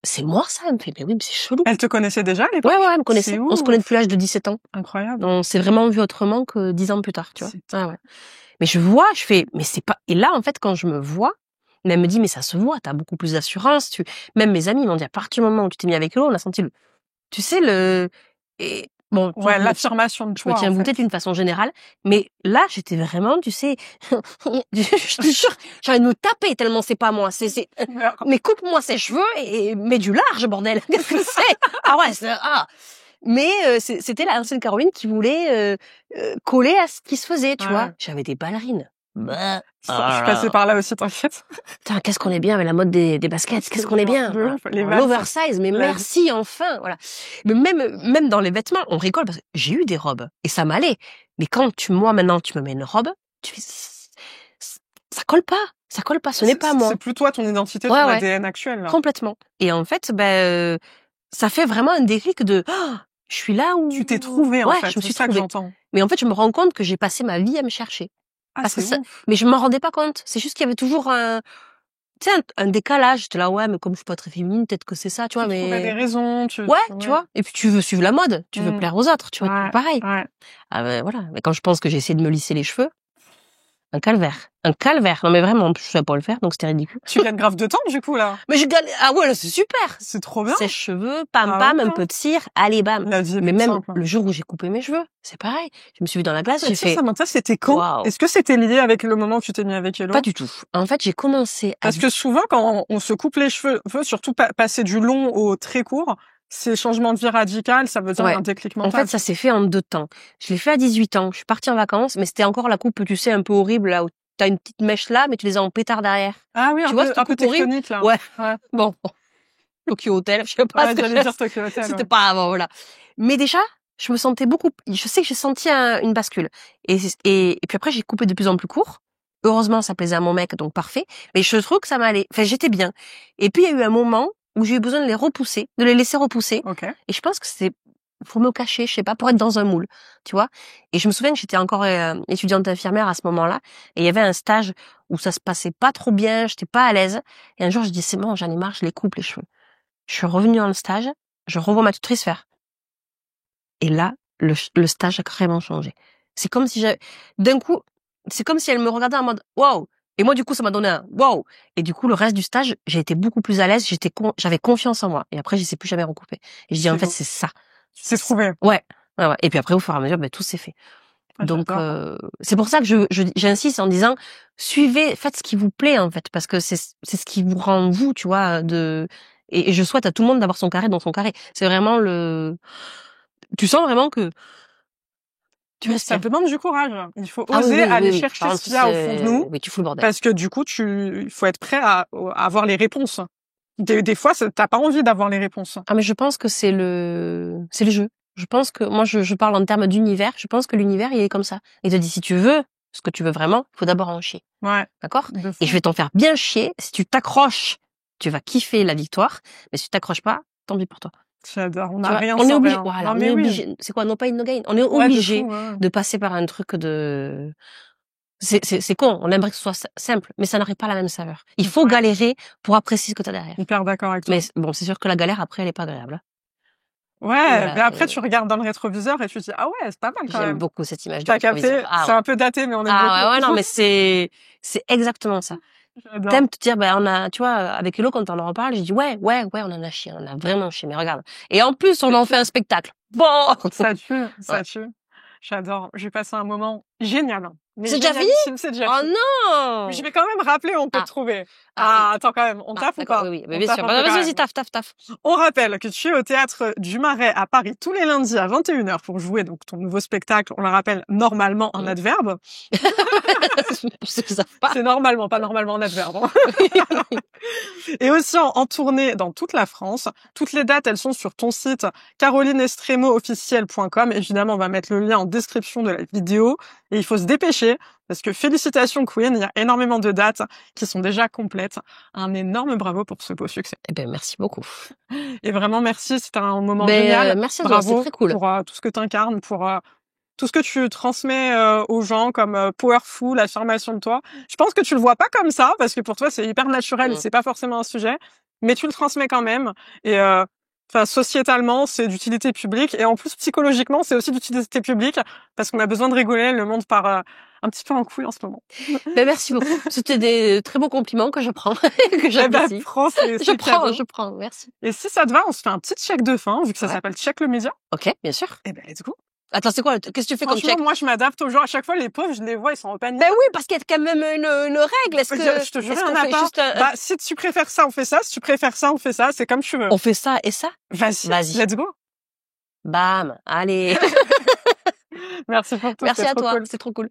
c'est moi ça? Elle me fait, mais oui, mais c'est chelou. Elle te connaissait déjà à l'époque? Ouais, elle me connaissait. On se connaît depuis l'âge de 17 ans. Incroyable. On s'est vraiment vu autrement que 10 ans plus tard, tu vois. Ah ouais. Mais je fais, mais c'est pas, et là, en fait, quand je me vois, elle me dit, mais ça se voit, t'as beaucoup plus d'assurance, même mes amis m'ont dit, à partir du moment où tu t'es mis avec eux, on a senti tu sais, et bon, ouais, l'affirmation de toi. Je me tiens peut-être d'une façon générale, mais là, j'étais vraiment, tu sais, je te jure, j'ai envie de me taper tellement c'est pas moi. Mais coupe-moi ses cheveux et mets du large, bordel. Qu'est-ce que c'est? Ah ouais, Mais c'était l'ancienne Caroline qui voulait coller à ce qui se faisait, tu vois. J'avais des ballerines. Bah, je suis passée par là aussi, t'inquiète. Putain, qu'est-ce qu'on est bien avec la mode des baskets, qu'est-ce qu'on est bien. L'oversize, mais merci, enfin, voilà. Mais même dans les vêtements, on rigole parce que j'ai eu des robes et ça m'allait. Mais quand maintenant tu me mets une robe, tu fais, ça colle pas. Ça colle pas, ce n'est pas moi. C'est plus toi, ton identité, ton ADN actuel, là. Complètement. Et en fait, ça fait vraiment un déclic de, je suis là où... Tu t'es trouvée, en fait. Je me suis trouvée. Mais en fait, je me rends compte que j'ai passé ma vie à me chercher. Mais je m'en rendais pas compte. C'est juste qu'il y avait toujours un décalage. J'étais là, ouais, mais comme je suis pas très féminine, peut-être que c'est ça, tu vois, mais... Tu trouvais des raisons, tu vois. Et puis tu veux suivre la mode. Tu veux plaire aux autres, tu vois. Pareil. Ah ben, voilà. Mais quand je pense que j'ai essayé de me lisser les cheveux, un calvaire. Non, mais vraiment, je savais pas le faire, donc c'était ridicule. Tu gagnes grave de temps, du coup, là. Mais je gagne, ah ouais, là, c'est super. C'est trop bien. Sèche cheveux, pam, un peu de cire, allez, bam. Mais même simple. Le jour où j'ai coupé mes cheveux, c'est pareil. Je me suis vue dans la glace, j'ai fait... Ça m'intéresse, c'était quand? Est-ce que c'était lié avec le moment où tu t'es mis avec Hello? Pas du tout. En fait, j'ai commencé Parce que souvent, quand on se coupe les cheveux, surtout passer du long au très court, c'est changement de vie radical, ça veut dire un déclic mental. En fait, ça s'est fait en 2 temps. Je l'ai fait à 18 ans. Je suis partie en vacances, mais c'était encore la coupe, tu sais, un peu horrible, là où t'as une petite mèche là, mais tu les as en pétard derrière. Ah oui, un peu tectonique, là. Ouais. Bon. Tokyo Hotel, je sais pas. J'allais dire Tokyo Hotel. C'était pas avant, voilà. Mais déjà, je me sentais je sais que j'ai senti une bascule. Et puis après, j'ai coupé de plus en plus court. Heureusement, ça plaisait à mon mec, donc parfait. Mais je trouve que ça m'allait. Enfin, j'étais bien. Et puis, il y a eu un moment où j'ai eu besoin de les laisser repousser. Et je pense que c'était pour me cacher, je sais pas, pour être dans un moule, tu vois. Et je me souviens que j'étais encore étudiante infirmière à ce moment-là, et il y avait un stage où ça se passait pas trop bien, j'étais pas à l'aise. Et un jour, je dis c'est bon, j'en ai marre, je les coupe les cheveux. Je suis revenue dans le stage, je revois ma tutrice faire. Et là, le stage a carrément changé. C'est comme si d'un coup, c'est comme si elle me regardait en mode waouh. Et moi, du coup, ça m'a donné un waouh. Et du coup, le reste du stage, j'ai été beaucoup plus à l'aise, j'avais confiance en moi. Et après, je sais plus jamais recoupé. Et je dis en fait, c'est ça. C'est trouvé. Ouais. Et puis après, au fur et à mesure, tout s'est fait. Donc, c'est pour ça que j'insiste en disant, faites ce qui vous plaît, en fait, parce que c'est ce qui vous rend vous, tu vois, et je souhaite à tout le monde d'avoir son carré dans son carré. C'est vraiment tu sens vraiment que ça demande du courage. Il faut oser aller chercher ce qu'il y a au fond de nous. Oui, tu fous le bordel. Parce que du coup, il faut être prêt à avoir les réponses. Des fois, t'as pas envie d'avoir les réponses. Ah, mais je pense que c'est le jeu. Je pense que, moi, je parle en termes d'univers. Je pense que l'univers, il est comme ça. Il te dit, si tu veux ce que tu veux vraiment, il faut d'abord en chier. Ouais. D'accord? Et je vais t'en faire bien chier. Si tu t'accroches, tu vas kiffer la victoire. Mais si tu t'accroches pas, tant pis pour toi. J'adore. On est obligé. Voilà, on est obligé. C'est quoi, no pain, no gain? On est obligé de passer par un truc c'est con, on aimerait que ce soit simple, mais ça n'aurait pas la même saveur. Il faut galérer pour apprécier ce que t'as derrière. Hyper d'accord avec toi. Mais bon, c'est sûr que la galère, après, elle est pas agréable. Ouais, mais après, tu regardes dans le rétroviseur et tu te dis, ah ouais, c'est pas mal quand même. J'aime beaucoup cette image de rétroviseur. C'est un peu daté, mais on aime beaucoup. Ouais, non, mais c'est exactement ça. T'aimes te dire, tu vois, avec Hello, quand on en reparle, j'ai dit, ouais, on en a chié, on en a vraiment chié, mais regarde. Et en plus, on en fait un spectacle. Bon! Ça tue. J'adore. J'ai passé un moment génial. C'est déjà fini? C'est déjà fini. Oh non! Mais je vais quand même rappeler, on peut te trouver. Attends quand même, on taffe ou pas? Oui, bien sûr. Vas-y, taffe. On rappelle que tu es au Théâtre du Marais à Paris tous les lundis à 21h pour jouer donc ton nouveau spectacle. On le rappelle, normalement en adverbe. C'est normalement, pas normalement en adverbe. Et aussi en tournée dans toute la France. Toutes les dates, elles sont sur ton site carolineestremoofficiel.com. Évidemment, on va mettre le lien en description de la vidéo. Et il faut se dépêcher parce que félicitations Queen, il y a énormément de dates qui sont déjà complètes. Un énorme bravo pour ce beau succès. Eh ben, merci beaucoup. Et vraiment merci, c'était un moment génial. Merci à toi, c'est très cool. Pour tout ce que tu incarnes, pour tout ce que tu transmets aux gens comme powerful, affirmation de toi. Je pense que tu le vois pas comme ça parce que pour toi c'est hyper naturel et c'est pas forcément un sujet. mais tu le transmets quand même. Et enfin, sociétalement, c'est d'utilité publique, et en plus psychologiquement, c'est aussi d'utilité publique parce qu'on a besoin de rigoler. Le monde part un petit peu en couille en ce moment. Ben, merci beaucoup. C'était des très beaux compliments que je prends, que j'apprécie. Prends, Je prends, merci. Et si ça te va, on se fait un petit check de fin, vu que ça Ouais. s'appelle Check le média. Ok, bien sûr. Let's go. Attends, c'est quoi? Qu'est-ce que tu fais comme Franchement, check? moi, je m'adapte aux gens. À chaque fois, les pauvres, je les vois, ils sont en panique. Ben oui, parce qu'il y a quand même une règle. Est-ce que, Je te jure, est-ce il y en qu'on a fait pas. juste Bah, si tu préfères ça, on fait ça. Si tu préfères ça, on fait ça. C'est comme tu veux. on fait ça et ça? Vas-y. Let's go. Bam. Allez. Merci pour tout. Merci à trop toi. cool. C'est trop cool.